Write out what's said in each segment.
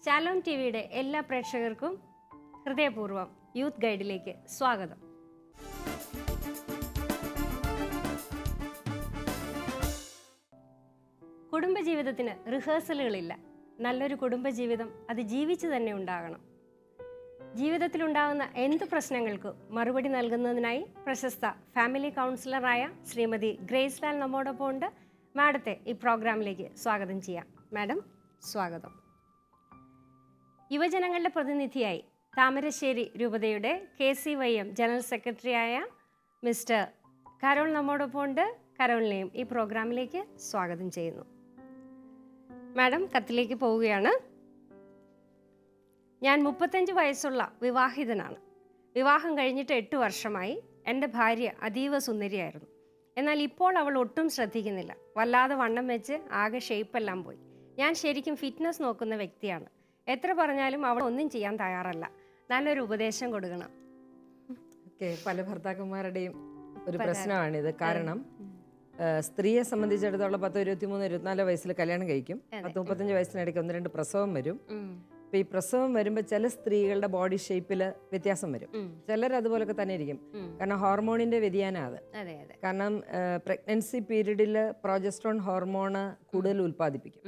ശാലോം ടിവിയുടെ എല്ലാ പ്രേക്ഷകർക്കും ഹൃദയപൂർവ്വം യൂത്ത് ഗൈഡിലേക്ക് സ്വാഗതം. കുടുംബജീവിതത്തിന് റിഹേഴ്സലുകളില്ല. നല്ലൊരു കുടുംബജീവിതം അത് ജീവിച്ചു തന്നെ ഉണ്ടാകണം. ജീവിതത്തിലുണ്ടാകുന്ന എന്തു പ്രശ്നങ്ങൾക്കും മറുപടി നൽകുന്നതിനായി പ്രശസ്ത ഫാമിലി കൗൺസിലറായ ശ്രീമതി ഗ്രേസ് ലാൽ നമ്മോടൊപ്പം ഉണ്ട്. മാഡത്തെ ഈ പ്രോഗ്രാമിലേക്ക് സ്വാഗതം ചെയ്യാം. മാഡം സ്വാഗതം. യുവജനങ്ങളുടെ പ്രതിനിധിയായി താമരശ്ശേരി രൂപതയുടെ KCYM ജനറൽ സെക്രട്ടറിയായ മിസ്റ്റർ കരോൾ നമ്മോടൊപ്പം ഉണ്ട്. കരോളിനെയും ഈ പ്രോഗ്രാമിലേക്ക് സ്വാഗതം ചെയ്യുന്നു. മാഡം, കത്തിലേക്ക് പോവുകയാണ്. ഞാൻ 35 വയസ്സുള്ള വിവാഹിതനാണ്. വിവാഹം കഴിഞ്ഞിട്ട് 8 വർഷമായി. എൻ്റെ ഭാര്യ അതീവ സുന്ദരിയായിരുന്നു. എന്നാൽ ഇപ്പോൾ അവൾ ഒട്ടും ശ്രദ്ധിക്കുന്നില്ല. വല്ലാതെ വണ്ണം വെച്ച് ആകെ ഷേപ്പെല്ലാം പോയി. ഞാൻ ശരിക്കും ഫിറ്റ്നസ് നോക്കുന്ന വ്യക്തിയാണ്. എത്ര പറഞ്ഞാലും അവൾ ഒന്നും ചെയ്യാൻ തയ്യാറല്ല. നല്ലൊരു ഉപദേശം കൊടുക്കണം. പല ഭർത്താക്കന്മാരുടെയും ഒരു പ്രശ്നമാണിത്. കാരണം സ്ത്രീയെ സംബന്ധിച്ചിടത്തോളം 10, 23, 24 വയസ്സിൽ കല്യാണം കഴിക്കും. 10, 35 വയസ്സിനിടയ്ക്ക് 1-2 പ്രസവം വരും. അപ്പൊ ഈ പ്രസവം വരുമ്പോൾ ചില സ്ത്രീകളുടെ ബോഡി ഷേപ്പിൽ വ്യത്യാസം വരും. ചിലർ അതുപോലൊക്കെ തന്നെ ഇരിക്കും. കാരണം ഹോർമോണിന്റെ വ്യതിയാനം അത്. കാരണം പ്രഗ്നൻസി പീരീഡിൽ പ്രോജസ്ട്രോൺ ഹോർമോണ് കൂടുതൽ ഉൽപ്പാദിപ്പിക്കും.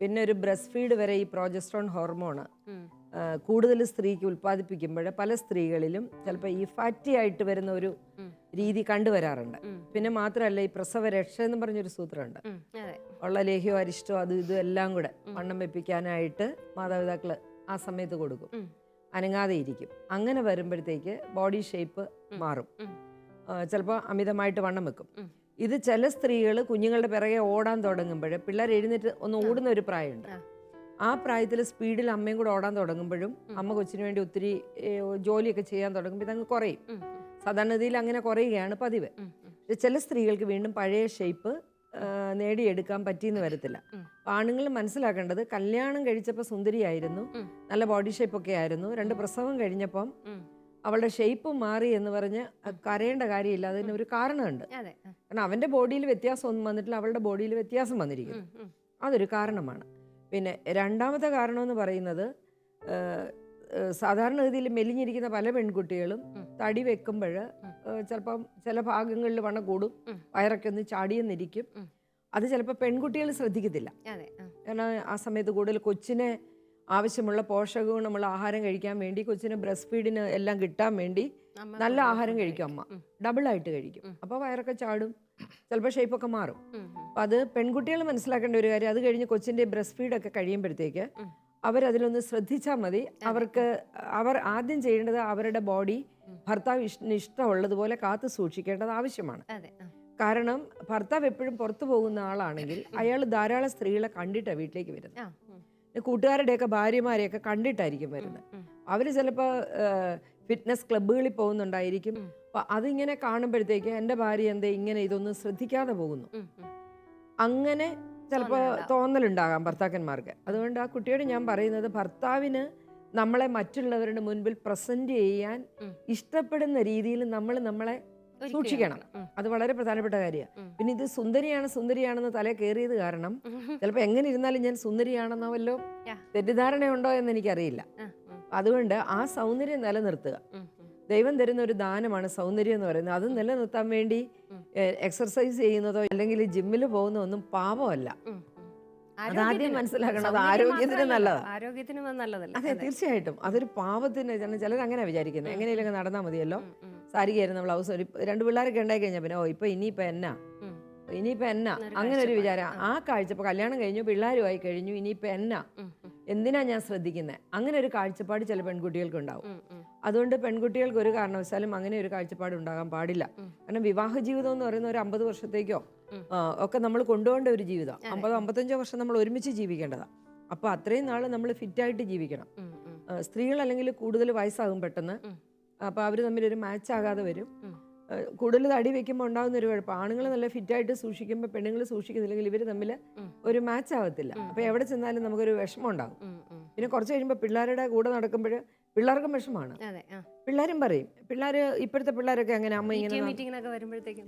പിന്നെ ഒരു ബ്രസ്റ്റ് ഫീഡ് വരെ ഈ പ്രോജസ്ട്രോൺ ഹോർമോണ് കൂടുതൽ സ്ത്രീക്ക് ഉൽപ്പാദിപ്പിക്കുമ്പോൾ പല സ്ത്രീകളിലും ചിലപ്പോൾ ഈ ഫാറ്റി ആയിട്ട് വരുന്ന ഒരു രീതി കണ്ടുവരാറുണ്ട്. പിന്നെ മാത്രമല്ല, ഈ പ്രസവരക്ഷ എന്ന് പറഞ്ഞൊരു സൂത്രമുണ്ട്. ഉള്ള ലേഹ്യോ അരിഷ്ടോ അതും ഇതും എല്ലാം കൂടെ വണ്ണം വെപ്പിക്കാനായിട്ട് മാതാപിതാക്കൾ ആ സമയത്ത് കൊടുക്കും. അനങ്ങാതെ ഇരിക്കും. അങ്ങനെ വരുമ്പോഴത്തേക്ക് ബോഡി ഷേപ്പ് മാറും. ചിലപ്പോൾ അമിതമായിട്ട് വണ്ണം വെക്കും. ഇത് ചില സ്ത്രീകൾ കുഞ്ഞുങ്ങളുടെ പിറകെ ഓടാൻ തുടങ്ങുമ്പോൾ, പിള്ളേർ എഴുന്നേറ്റ് ഒന്ന് ഓടുന്ന ഒരു പ്രായമുണ്ട്. ആ പ്രായത്തിൽ സ്പീഡിൽ അമ്മയും കൂടെ ഓടാൻ തുടങ്ങുമ്പോഴും അമ്മ കൊച്ചിന് വേണ്ടി ഒത്തിരി ജോലിയൊക്കെ ചെയ്യാൻ തുടങ്ങുമ്പോൾ ഇതങ്ങ് കുറയും. സാധാരണഗതിയിൽ അങ്ങനെ കുറയുകയാണ് പതിവ്. ചില സ്ത്രീകൾക്ക് വീണ്ടും പഴയ ഷേപ്പ് നേടിയെടുക്കാൻ പറ്റിയെന്ന് വരത്തില്ല. ആണുങ്ങൾ മനസ്സിലാക്കേണ്ടത്, കല്യാണം കഴിച്ചപ്പോൾ സുന്ദരിയായിരുന്നു, നല്ല ബോഡി ഷേപ്പൊക്കെ ആയിരുന്നു. 2 പ്രസവം കഴിഞ്ഞപ്പം അവളുടെ ഷേപ്പ് മാറി എന്ന് പറഞ്ഞ് കരയേണ്ട കാര്യമില്ല. അതിന് ഒരു കാരണമുണ്ട്. കാരണം അവൻ്റെ ബോഡിയിൽ വ്യത്യാസമൊന്നും വന്നിട്ടില്ല, അവളുടെ ബോഡിയിൽ വ്യത്യാസം വന്നിരിക്കുന്നു. അതൊരു കാരണമാണ്. പിന്നെ രണ്ടാമത്തെ കാരണമെന്ന് പറയുന്നത്, സാധാരണഗതിയിൽ മെലിഞ്ഞിരിക്കുന്ന പല പെൺകുട്ടികളും തടി വെക്കുമ്പോൾ ചിലപ്പം ചില ഭാഗങ്ങളിൽ വണ്ണം കൂടും, വയറൊക്കെ ഒന്ന് ചാടിയെന്നിരിക്കും. അത് ചിലപ്പോൾ പെൺകുട്ടികൾ ശ്രദ്ധിക്കത്തില്ല. കാരണം ആ സമയത്ത് കൂടുതൽ കൊച്ചിനെ ആവശ്യമുള്ള പോഷകഗുണമുള്ള ആഹാരം കഴിക്കാൻ വേണ്ടി, കൊച്ചിന് ബ്രസ്റ്റ് ഫീഡിന് എല്ലാം കിട്ടാൻ വേണ്ടി നല്ല ആഹാരം കഴിക്കും അമ്മ, ഡബിളായിട്ട് കഴിക്കും. അപ്പോൾ വയറൊക്കെ ചാടും, ചിലപ്പോൾ ഷേപ്പൊക്കെ മാറും. അപ്പം അത് പെൺകുട്ടികൾ മനസ്സിലാക്കേണ്ട ഒരു കാര്യം. അത് കഴിഞ്ഞ് കൊച്ചിൻ്റെ ബ്രസ്റ്റ് ഫീഡൊക്കെ കഴിയുമ്പോഴത്തേക്ക് അവരതിലൊന്ന് ശ്രദ്ധിച്ചാൽ മതി. അവർ ആദ്യം ചെയ്യേണ്ടത് അവരുടെ ബോഡി ഭർത്താവ് ഇഷ്ടമുള്ളതുപോലെ കാത്തു സൂക്ഷിക്കേണ്ടത് ആവശ്യമാണ്. കാരണം ഭർത്താവ് എപ്പോഴും പുറത്തു പോകുന്ന ആളാണെങ്കിൽ അയാൾ ധാരാളം സ്ത്രീകളെ കണ്ടിട്ടാണ് വീട്ടിലേക്ക് വരുന്നത്. കൂട്ടുകാരുടെയൊക്കെ ഭാര്യമാരെയൊക്കെ കണ്ടിട്ടായിരിക്കും വരുന്നത്. അവർ ചിലപ്പോൾ ഫിറ്റ്നസ് ക്ലബ്ബുകളിൽ പോകുന്നുണ്ടായിരിക്കും. അപ്പം അതിങ്ങനെ കാണുമ്പോഴത്തേക്ക് എൻ്റെ ഭാര്യ എന്തേ ഇങ്ങനെ ഇതൊന്നും ശ്രദ്ധിക്കാതെ പോകുന്നു, അങ്ങനെ ചിലപ്പോൾ തോന്നലുണ്ടാകാം ഭർത്താക്കന്മാർക്ക്. അതുകൊണ്ട് ആ കുട്ടിയോട് ഞാൻ പറയുന്നത്, ഭർത്താവിന് നമ്മളെ മറ്റുള്ളവരുടെ മുൻപിൽ പ്രസന്റ് ചെയ്യാൻ ഇഷ്ടപ്പെടുന്ന രീതിയിൽ നമ്മളെ സൂക്ഷിക്കണം. അത് വളരെ പ്രധാനപ്പെട്ട കാര്യമാണ്. പിന്നെ ഇത് സുന്ദരിയാണെന്ന് തലേ കയറിയത് കാരണം ചിലപ്പോൾ എങ്ങനെ ഇരുന്നാലും ഞാൻ സുന്ദരിയാണെന്നോ തെറ്റിദ്ധാരണയുണ്ടോ എന്ന് എനിക്കറിയില്ല. അതുകൊണ്ട് ആ സൗന്ദര്യം നിലനിർത്തുക. ദൈവം തരുന്ന ഒരു ദാനമാണ് സൗന്ദര്യം എന്ന് പറയുന്നത്. അത് നിലനിർത്താൻ വേണ്ടി എക്സർസൈസ് ചെയ്യുന്നതോ അല്ലെങ്കിൽ ജിമ്മിൽ പോകുന്നതോ ഒന്നും പാപമല്ല. അതാദ്യം മനസ്സിലാക്കണം. അത് ആരോഗ്യത്തിന് നല്ലതാണ്. അതെ, തീർച്ചയായിട്ടും അതൊരു പാവത്തിന്. ചിലർ അങ്ങനെ വിചാരിക്കുന്നത്, എങ്ങനെയൊക്കെ നടന്നാൽ മതിയല്ലോ, സാരി കയറുന്ന ബ്ലൗസ്, 2 പിള്ളേരൊക്കെ ഉണ്ടായി കഴിഞ്ഞാൽ പിന്നെ ഇനിയിപ്പോൾ എന്നാ അങ്ങനെ ഒരു വിചാരം. ആ കാഴ്ചപ്പാട്, കല്യാണം കഴിഞ്ഞു, പിള്ളേരുമായി കഴിഞ്ഞു, ഇനിയിപ്പോൾ എന്തിനാ ഞാൻ ശ്രദ്ധിക്കുന്നത്, അങ്ങനെ ഒരു കാഴ്ചപ്പാട് ചില പെൺകുട്ടികൾക്ക് ഉണ്ടാവും. അതുകൊണ്ട് പെൺകുട്ടികൾക്ക് ഒരു കാരണവശാലും അങ്ങനെ ഒരു കാഴ്ചപ്പാട് ഉണ്ടാകാൻ പാടില്ല. കാരണം വിവാഹ ജീവിതം എന്ന് പറയുന്ന ഒരു 50 വർഷത്തേക്കോ ഒക്കെ നമ്മൾ കൊണ്ടുപോകേണ്ട ഒരു ജീവിതം. 50-55 വർഷം നമ്മൾ ഒരുമിച്ച് ജീവിക്കേണ്ടതാണ്. അപ്പോൾ അത്രയും നാൾ നമ്മൾ ഫിറ്റായിട്ട് ജീവിക്കണം. സ്ത്രീകളല്ലെങ്കിൽ കൂടുതൽ വയസ്സാകും പെട്ടെന്ന്. അപ്പോൾ അവർ തമ്മിലൊരു മാച്ച് ആകാതെ വരും. കൂടുതൽ തടി വെക്കുമ്പോൾ ഉണ്ടാകുന്ന ഒരു കുഴപ്പം, ആണുങ്ങൾ നല്ല ഫിറ്റായിട്ട് സൂക്ഷിക്കുമ്പോൾ പെണ്ണുങ്ങൾ സൂക്ഷിക്കുന്നില്ലെങ്കിൽ ഇവർ തമ്മിൽ ഒരു മാച്ച് ആവത്തില്ല. അപ്പോൾ എവിടെ ചെന്നാലും നമുക്കൊരു വിഷമം ഉണ്ടാകും. പിന്നെ കുറച്ച് കഴിയുമ്പോൾ പിള്ളേരുടെ കൂടെ നടക്കുമ്പോൾ പിള്ളേർക്കും വിഷമമാണ്. പിള്ളേരും പറയും, ഇപ്പോഴത്തെ പിള്ളേരൊക്കെ അങ്ങനെ അമ്മ ഇങ്ങനെ.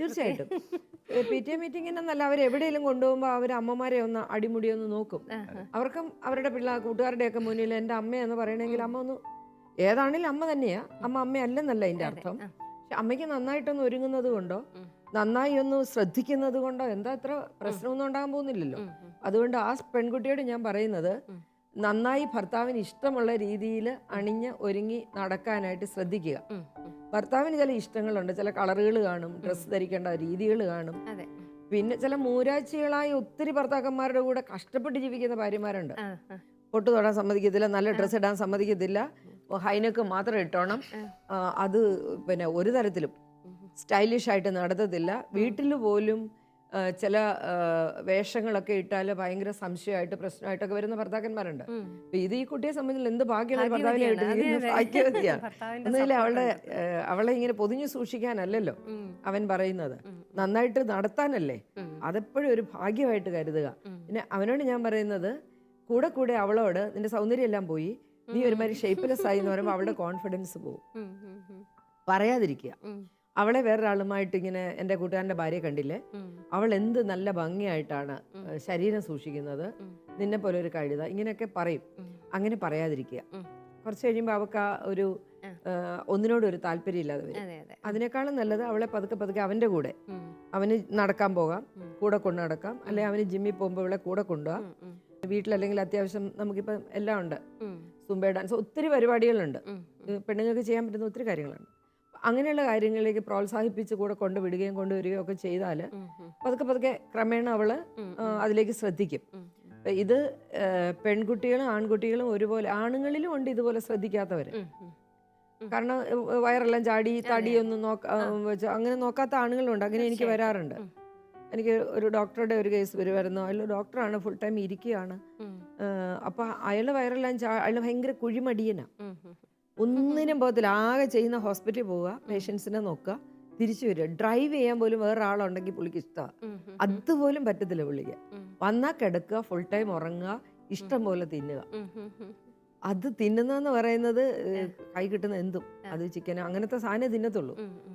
തീർച്ചയായിട്ടും പി ടി എ മീറ്റിങ്ങിനെന്നല്ല, അവർ എവിടെയെങ്കിലും കൊണ്ടുപോകുമ്പോൾ അവർ അമ്മമാരെ ഒന്ന് അടിമുടിയൊന്ന് നോക്കും. അവർക്കും അവരുടെ കൂട്ടുകാരുടെയൊക്കെ മുന്നിൽ എൻ്റെ അമ്മയെന്ന് പറയണമെങ്കിൽ അമ്മ ഒന്ന്, ഏതാണെങ്കിലും അമ്മ തന്നെയാ, അമ്മയല്ലെന്നല്ല അതിൻ്റെ അർത്ഥം. പക്ഷെ അമ്മയ്ക്ക് നന്നായിട്ടൊന്ന് ഒരുങ്ങുന്നത് കൊണ്ടോ നന്നായി ഒന്ന് ശ്രദ്ധിക്കുന്നത് കൊണ്ടോ എന്താ അത്ര പ്രശ്നമൊന്നും ഉണ്ടാകാൻ പോകുന്നില്ലല്ലോ. അതുകൊണ്ട് ആ പെൺകുട്ടിയോട് ഞാൻ പറയുന്നത്, നന്നായി ഭർത്താവിന് ഇഷ്ടമുള്ള രീതിയിൽ അണിഞ്ഞ് ഒരുങ്ങി നടക്കാനായിട്ട് ശ്രദ്ധിക്കുക. ഭർത്താവിന് ചില ഇഷ്ടങ്ങളുണ്ട്, ചില കളറുകൾ കാണും, ഡ്രസ്സ് ധരിക്കേണ്ട രീതികൾ കാണും. പിന്നെ ചില മൂരാഴ്ചകളായ ഒത്തിരി ഭർത്താക്കന്മാരുടെ കൂടെ കഷ്ടപ്പെട്ട് ജീവിക്കുന്ന ഭാര്യമാരുണ്ട്. പൊട്ട് തൊടാൻ സമ്മതിക്കത്തില്ല, നല്ല ഡ്രസ്സ് ഇടാൻ സമ്മതിക്കത്തില്ല, ഹൈനക്ക് മാത്രം ഇട്ടോണം, അത് പിന്നെ ഒരു തരത്തിലും സ്റ്റൈലിഷ് ആയിട്ട് നടത്തത്തില്ല. വീട്ടിൽ പോലും ചില വേഷങ്ങളൊക്കെ ഇട്ടാൽ ഭയങ്കര സംശയമായിട്ട് പ്രശ്നമായിട്ടൊക്കെ വരുന്ന ഭർത്താക്കന്മാരുണ്ട്. അപ്പൊ ഇത് ഈ കുട്ടിയെ സംബന്ധിച്ച് എന്ത് ഭാഗ്യമാണ് ഭർത്താവിനെ ഇട്ടിരിക്കുന്നത്, ഭാഗ്യവതിയാണ്. ഒന്നുമില്ല, അവളെ ഇങ്ങനെ പൊതിഞ്ഞു സൂക്ഷിക്കാനല്ലല്ലോ അവൻ പറയുന്നത്, നന്നായിട്ട് നടത്താനല്ലേ. അതെപ്പോഴും ഒരു ഭാഗ്യമായിട്ട് കരുതുക. പിന്നെ അവനോട് ഞാൻ പറയുന്നത്, കൂടെ കൂടെ അവളോട് നിന്റെ സൗന്ദര്യം എല്ലാം പോയി, നീ ഒരുമാതിരി ഷേപ്പ്ലെസ് ആയി എന്ന് പറയുമ്പോൾ അവളുടെ കോൺഫിഡൻസ് പോകും. പറയാതിരിക്കുക. അവളെ വേറൊരാളുമായിട്ട് ഇങ്ങനെ, എൻ്റെ കൂട്ടുകാരൻ്റെ ഭാര്യ കണ്ടില്ലേ, അവൾ എന്ത് നല്ല ഭംഗിയായിട്ടാണ് ശരീരം സൂക്ഷിക്കുന്നത്, നിന്നെ പോലെ ഒരു കഴുത, ഇങ്ങനെയൊക്കെ പറയും. അങ്ങനെ പറയാതിരിക്കുക. കുറച്ച് കഴിയുമ്പോൾ അവൾക്ക് ആ ഒരു ഒന്നിനോടൊരു താല്പര്യം ഇല്ലാതെ വരും. അതിനേക്കാളും നല്ലത് അവളെ പതുക്കെ പതുക്കെ അവൻ്റെ കൂടെ, അവന് നടക്കാൻ പോകാം, കൂടെ കൊണ്ടു നടക്കാം, അല്ലെങ്കിൽ അവന് ജിമ്മിൽ പോകുമ്പോൾ അവളെ കൂടെ കൊണ്ടുപോകാം. വീട്ടിലല്ലെങ്കിൽ അത്യാവശ്യം നമുക്കിപ്പം എല്ലാം ഉണ്ട്, സുംബ ഡാൻസ്, ഒത്തിരി പരിപാടികളുണ്ട്, പെണ്ണുങ്ങൾക്ക് ചെയ്യാൻ പറ്റുന്ന ഒത്തിരി കാര്യങ്ങളുണ്ട്. അങ്ങനെയുള്ള കാര്യങ്ങളിലേക്ക് പ്രോത്സാഹിപ്പിച്ച് കൂടെ കൊണ്ടുവിടുകയും കൊണ്ടുവരികയും ഒക്കെ ചെയ്താൽ പതുക്കെ പതുക്കെ ക്രമേണ അവള് അതിലേക്ക് ശ്രദ്ധിക്കും. ഇത് പെൺകുട്ടികളും ആൺകുട്ടികളും ഒരുപോലെ, ആണുങ്ങളിലും ഉണ്ട് ഇതുപോലെ ശ്രദ്ധിക്കാത്തവര്. കാരണം വയറെല്ലാം ചാടി തടിയൊന്നും അങ്ങനെ നോക്കാത്ത ആണുങ്ങളുണ്ട്. അങ്ങനെ എനിക്ക് വരാറുണ്ട്. എനിക്ക് ഒരു ഡോക്ടറുടെ ഒരു കേസ് വരുമായിരുന്നു. അയാൾ ഡോക്ടറാണ്, ഫുൾ ടൈം ഇരിക്കുകയാണ്. അപ്പം അയാളുടെ വയറെല്ലാം അയാൾ ഭയങ്കര കുഴിമടിയനാണ്, ഒന്നിനും പോകത്തില്ല. ആകെ ചെയ്യുന്ന ഹോസ്പിറ്റലിൽ പോവുക, പേഷ്യൻസിനെ നോക്കുക, തിരിച്ചു വരിക. ഡ്രൈവ് ചെയ്യാൻ പോലും വേറൊരാളുണ്ടെങ്കിൽ പുള്ളിക്ക് ഇഷ്ടമാണ്, അതുപോലും പറ്റത്തില്ല പുള്ളിക്ക്. വന്നാൽ കിടക്കുക, ഫുൾ ടൈം ഉറങ്ങുക, ഇഷ്ടം പോലെ തിന്നുക. അത് തിന്നുന്നതെന്ന് പറയുന്നത് കൈ കിട്ടുന്ന എന്തും, അത് ചിക്കൻ അങ്ങനത്തെ സാധനം തിന്നത്തുള്ളൂ.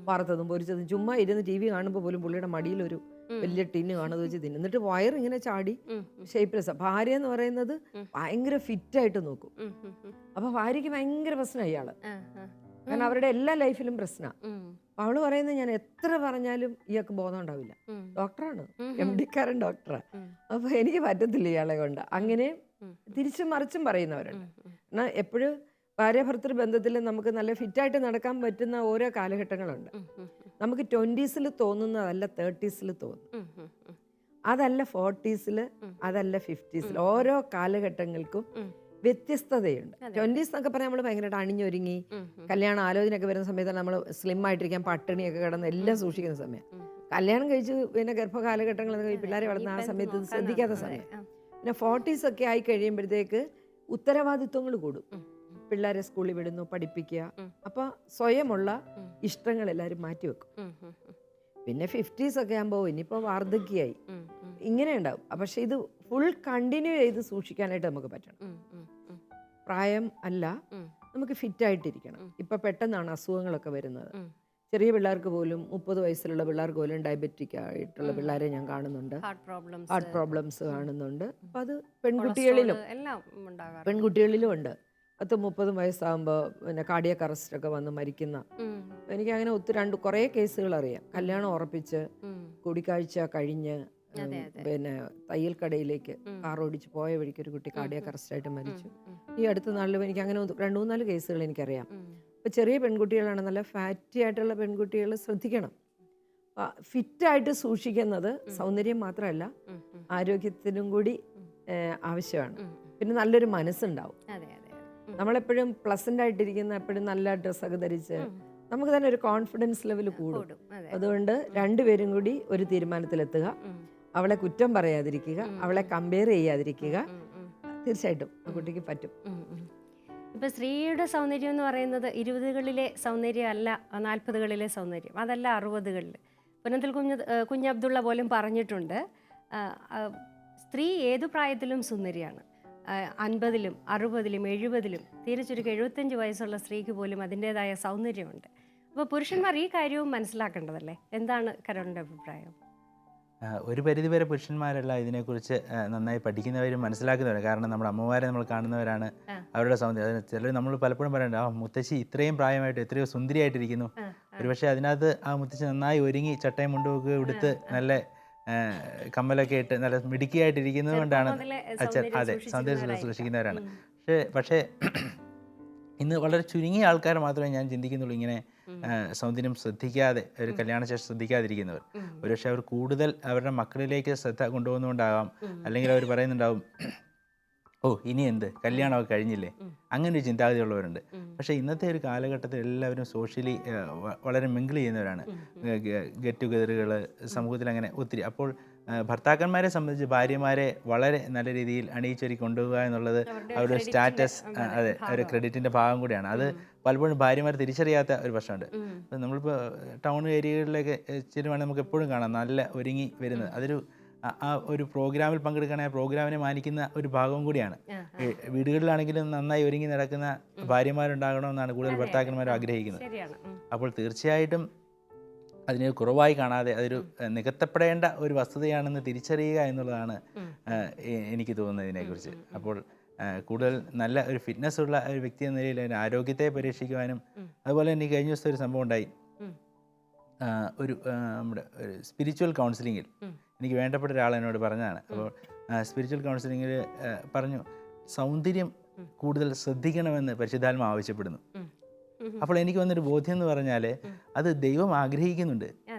വറുത്തതും പൊരിച്ചതും. ചുമ്മാ ഇരുന്ന് TV കാണുമ്പോൾ പോലും പുള്ളിയുടെ മടിയിലൊരു വലിയ ടിന്ന് കാണുന്നത് വെച്ച് തിന്നും. എന്നിട്ട് വയറിങ്ങനെ ചാടി ഷേപ്പ്ലെസ്. ഭാര്യ എന്ന് പറയുന്നത് ഭയങ്കര ഫിറ്റായിട്ട് നോക്കും. അപ്പൊ ഭാര്യയ്ക്ക് ഭയങ്കര പ്രശ്നമാണ് ഇയാള്, കാരണം അവരുടെ എല്ലാ ലൈഫിലും പ്രശ്നമാണ്. അപ്പൊ അവള് പറയുന്നത്, ഞാൻ എത്ര പറഞ്ഞാലും ഇയാൾക്ക് ബോധം ഉണ്ടാവില്ല, ഡോക്ടറാണ്, MD കാരൻ ഡോക്ടറാണ്, അപ്പൊ എനിക്ക് പറ്റത്തില്ല ഇയാളെ കൊണ്ട്. അങ്ങനെ തിരിച്ചും മറിച്ചും പറയുന്നവരുണ്ട്. എന്നാൽ എപ്പോഴും ഭാര്യ ഭർത്തൃ ബന്ധത്തിൽ നമുക്ക് നല്ല ഫിറ്റായിട്ട് നടക്കാൻ പറ്റുന്ന ഓരോ കാലഘട്ടങ്ങളുണ്ട്. നമുക്ക് 20s തോന്നുന്നതല്ല 30s തോന്നും, അതല്ല 40s, അതല്ല 50s. ഓരോ കാലഘട്ടങ്ങൾക്കും വ്യത്യസ്തതയുണ്ട്. 20s എന്നൊക്കെ പറഞ്ഞാൽ നമ്മൾ ഭയങ്കരമായിട്ട് അണിഞ്ഞൊരുങ്ങി കല്യാണം ആലോചനയൊക്കെ വരുന്ന സമയത്താണ് നമ്മൾ സ്ലിം ആയിട്ടിരിക്കാൻ പട്ടിണിയൊക്കെ കിടന്ന് എല്ലാം സൂക്ഷിക്കുന്ന സമയം. കല്യാണം കഴിച്ച് പിന്നെ ഗർഭകാലഘട്ടങ്ങളൊക്കെ പിള്ളേരെ വളർന്ന ആ സമയത്ത് ശ്രദ്ധിക്കാത്ത സമയം. പിന്നെ 40s ഒക്കെ ആയി കഴിയുമ്പോഴത്തേക്ക് ഉത്തരവാദിത്വങ്ങൾ കൂടും. പിള്ളേരെ സ്കൂളിൽ വിടുന്നു, പഠിപ്പിക്കുക. അപ്പൊ സ്വയമുള്ള ഇഷ്ടങ്ങൾ എല്ലാവരും മാറ്റിവെക്കും. പിന്നെ 50s ഒക്കെ ആകുമ്പോൾ ഇനിയിപ്പോൾ വാർദ്ധക്യമായി, ഇങ്ങനെ ഉണ്ടാവും. പക്ഷെ ഇത് ഫുൾ കണ്ടിന്യൂ ചെയ്ത് സൂക്ഷിക്കാനായിട്ട് നമുക്ക് പറ്റണം. പ്രായം അല്ല, നമുക്ക് ഫിറ്റായിട്ടിരിക്കണം. ഇപ്പൊ പെട്ടെന്നാണ് അസുഖങ്ങളൊക്കെ വരുന്നത്. ചെറിയ പിള്ളേർക്ക് പോലും 30 വയസ്സിലുള്ള പിള്ളേർക്ക് പോലും ഡയബറ്റിക് ആയിട്ടുള്ള പിള്ളേരെ ഞാൻ കാണുന്നുണ്ട്, ഹാർട്ട് പ്രോബ്ലംസ് കാണുന്നുണ്ട്. അപ്പൊ അത് പെൺകുട്ടികളിലും ഉണ്ട്. 10-30 വയസ്സാകുമ്പോൾ പിന്നെ കാർഡിയാക് അറസ്റ്റ് ഒക്കെ വന്ന് മരിക്കുന്ന, എനിക്ക് അങ്ങനെ കുറേ കേസുകൾ അറിയാം. കല്യാണം ഉറപ്പിച്ച് കൂടിക്കാഴ്ച കഴിഞ്ഞ് പിന്നെ തയ്യൽ കടയിലേക്ക് കാർ ഓടിച്ച് പോയ വഴിക്ക് ഒരു കുട്ടി കാർഡിയാക് അറസ്റ്റ് ആയിട്ട് മരിച്ചു. ഈ അടുത്ത നാളിലും എനിക്ക് അങ്ങനെ 2-3 കേസുകൾ എനിക്കറിയാം. അപ്പോൾ ചെറിയ പെൺകുട്ടികളാണ്, നല്ല ഫാറ്റി ആയിട്ടുള്ള പെൺകുട്ടികൾ ശ്രദ്ധിക്കണം. ഫിറ്റായിട്ട് സൂക്ഷിക്കുന്നത് സൗന്ദര്യം മാത്രമല്ല, ആരോഗ്യത്തിനും കൂടി ആവശ്യമാണ്. പിന്നെ നല്ലൊരു മനസ്സുണ്ടാവും. നമ്മളെപ്പോഴും പ്ലസന്റ് ആയിട്ടിരിക്കുന്ന, എപ്പോഴും നല്ല ഡ്രസ്സൊക്കെ ധരിച്ച് നമുക്ക് തന്നെ ഒരു കോൺഫിഡൻസ് ലെവൽ കൂടും. അതുകൊണ്ട് രണ്ടുപേരും കൂടി ഒരു തീരുമാനത്തിലെത്തുക. അവളെ കുറ്റം പറയാതിരിക്കുക, അവളെ കമ്പയർ ചെയ്യാതിരിക്കുക. തീർച്ചയായിട്ടും ആ കുട്ടിക്ക് പറ്റും. ഇപ്പം സ്ത്രീയുടെ സൗന്ദര്യം എന്ന് പറയുന്നത് 20കളിലെ സൗന്ദര്യം അല്ല 40കളിലെ സൗന്ദര്യം, അതല്ല 60കളിൽ. പുനത്തിൽ കുഞ്ഞ് അബ്ദുള്ള പോലും പറഞ്ഞിട്ടുണ്ട്, സ്ത്രീ ഏതു പ്രായത്തിലും സുന്ദരിയാണ്. 50ലും 60ലും 70ലും തീരെ ചുരുക്കം 75 വയസ്സുള്ള സ്ത്രീക്ക് പോലും അതിൻ്റേതായ സൗന്ദര്യമുണ്ട്. അപ്പോൾ പുരുഷന്മാർ ഈ കാര്യവും മനസ്സിലാക്കേണ്ടതല്ലേ? എന്താണ് കരോളിൻ്റെ അഭിപ്രായം? ഒരു പരിധിവരെ പുരുഷന്മാരെല്ലാം ഇതിനെക്കുറിച്ച് നന്നായി പഠിക്കുന്നവരും മനസ്സിലാക്കുന്നവരും. കാരണം നമ്മുടെ അമ്മമാരെ നമ്മൾ കാണുന്നവരാണ്, അവരുടെ സൗന്ദര്യം. ചിലർ നമ്മൾ പലപ്പോഴും പറയണ്ട, ആ മുത്തശ്ശി ഇത്രയും പ്രായമായിട്ട് എത്രയോ സുന്ദരിയായിട്ടിരിക്കുന്നു. ഒരുപക്ഷെ അതിനകത്ത് ആ മുത്തശ്ശി നന്നായി ഒരുങ്ങി ചട്ടയും മുണ്ടുമൊക്കെ ഉടുത്ത് നല്ല കമ്മലൊക്കെ ഇട്ട് നല്ല മിടുക്കിയായിട്ടിരിക്കുന്നത് കൊണ്ടാണ് അതെ സൗന്ദര്യം സൂക്ഷിക്കുന്നവരാണ്. പക്ഷേ ഇന്ന് വളരെ ചുരുങ്ങിയ ആൾക്കാർ മാത്രമേ ഞാൻ ചിന്തിക്കുന്നുള്ളൂ ഇങ്ങനെ സൗന്ദര്യം ശ്രദ്ധിക്കാതെ, ഒരു കല്യാണശേഷം ശ്രദ്ധിക്കാതിരിക്കുന്നവർ. ഒരുപക്ഷെ അവർ കൂടുതൽ അവരുടെ മക്കളിലേക്ക് ശ്രദ്ധ കൊണ്ടുപോകുന്നതുകൊണ്ടാകാം. അല്ലെങ്കിൽ അവർ പറയുന്നുണ്ടാവും, ഓ ഇനി എന്ത്, കല്യാണമൊക്കെ കഴിഞ്ഞില്ലേ, അങ്ങനെ ഒരു ചിന്താഗതിയുള്ളവരുണ്ട്. പക്ഷേ ഇന്നത്തെ ഒരു കാലഘട്ടത്തിൽ എല്ലാവരും സോഷ്യലി വളരെ മിങ്കിൾ ചെയ്യുന്നവരാണ്. ഗെറ്റ് ടുഗദറുകൾ സമൂഹത്തിൽ അങ്ങനെ ഒത്തിരി. അപ്പോൾ ഭർത്താക്കന്മാരെ സംബന്ധിച്ച് ഭാര്യമാരെ വളരെ നല്ല രീതിയിൽ അണിയിച്ചൊരി കൊണ്ടുപോകുക എന്നുള്ളത് അവരുടെ സ്റ്റാറ്റസ്, അതെ ഒരു ക്രെഡിറ്റിൻ്റെ ഭാഗം കൂടിയാണ്. അത് പലപ്പോഴും ഭാര്യമാർ തിരിച്ചറിയാത്ത ഒരു പ്രശ്നമുണ്ട്. നമ്മളിപ്പോൾ ടൗൺ ഏരിയകളിലൊക്കെ ചെല്ലുവാണെങ്കിൽ നമുക്ക് എപ്പോഴും കാണാം നല്ല ഒരുങ്ങി വരുന്നത്. അതൊരു ആ ഒരു പ്രോഗ്രാമിൽ പങ്കെടുക്കുകയാണെങ്കിൽ ആ പ്രോഗ്രാമിനെ മാനിക്കുന്ന ഒരു ഭാഗവും കൂടിയാണ്. വീടുകളിലാണെങ്കിലും നന്നായി ഒരുങ്ങി നടക്കുന്ന ഭാര്യമാരുണ്ടാകണമെന്നാണ് കൂടുതൽ ഭർത്താക്കന്മാരും ആഗ്രഹിക്കുന്നത്. അപ്പോൾ തീർച്ചയായിട്ടും അതിനെ കുറവായി കാണാതെ അതൊരു നികത്തപ്പെടേണ്ട ഒരു വസ്തുതയാണെന്ന് തിരിച്ചറിയുക എന്നുള്ളതാണ് എനിക്ക് തോന്നുന്നത് ഇതിനെക്കുറിച്ച്. അപ്പോൾ കൂടുതൽ നല്ല ഒരു ഫിറ്റ്നസ് ഉള്ള ഒരു വ്യക്തി എന്ന നിലയിൽ അതിൻ്റെ ആരോഗ്യത്തെ പരീക്ഷിക്കുവാനും, അതുപോലെ എനിക്ക് കഴിഞ്ഞ ദിവസത്തെ ഒരു സംഭവം ഉണ്ടായി. ഒരു നമ്മുടെ ഒരു സ്പിരിച്വൽ കൗൺസിലിങ്ങിൽ എനിക്ക് വേണ്ടപ്പെട്ട ഒരാൾ എന്നോട് പറഞ്ഞതാണ്. അപ്പോൾ സ്പിരിച്വൽ കൗൺസിലിങ്ങിൽ പറഞ്ഞു, സൗന്ദര്യം കൂടുതൽ ശ്രദ്ധിക്കണമെന്ന് പരിശുദ്ധാത്മാവ് ആവശ്യപ്പെടുന്നു. അപ്പോൾ എനിക്ക് വന്നൊരു ബോധ്യം എന്ന് പറഞ്ഞാൽ അത് ദൈവം ആഗ്രഹിക്കുന്നുണ്ട്.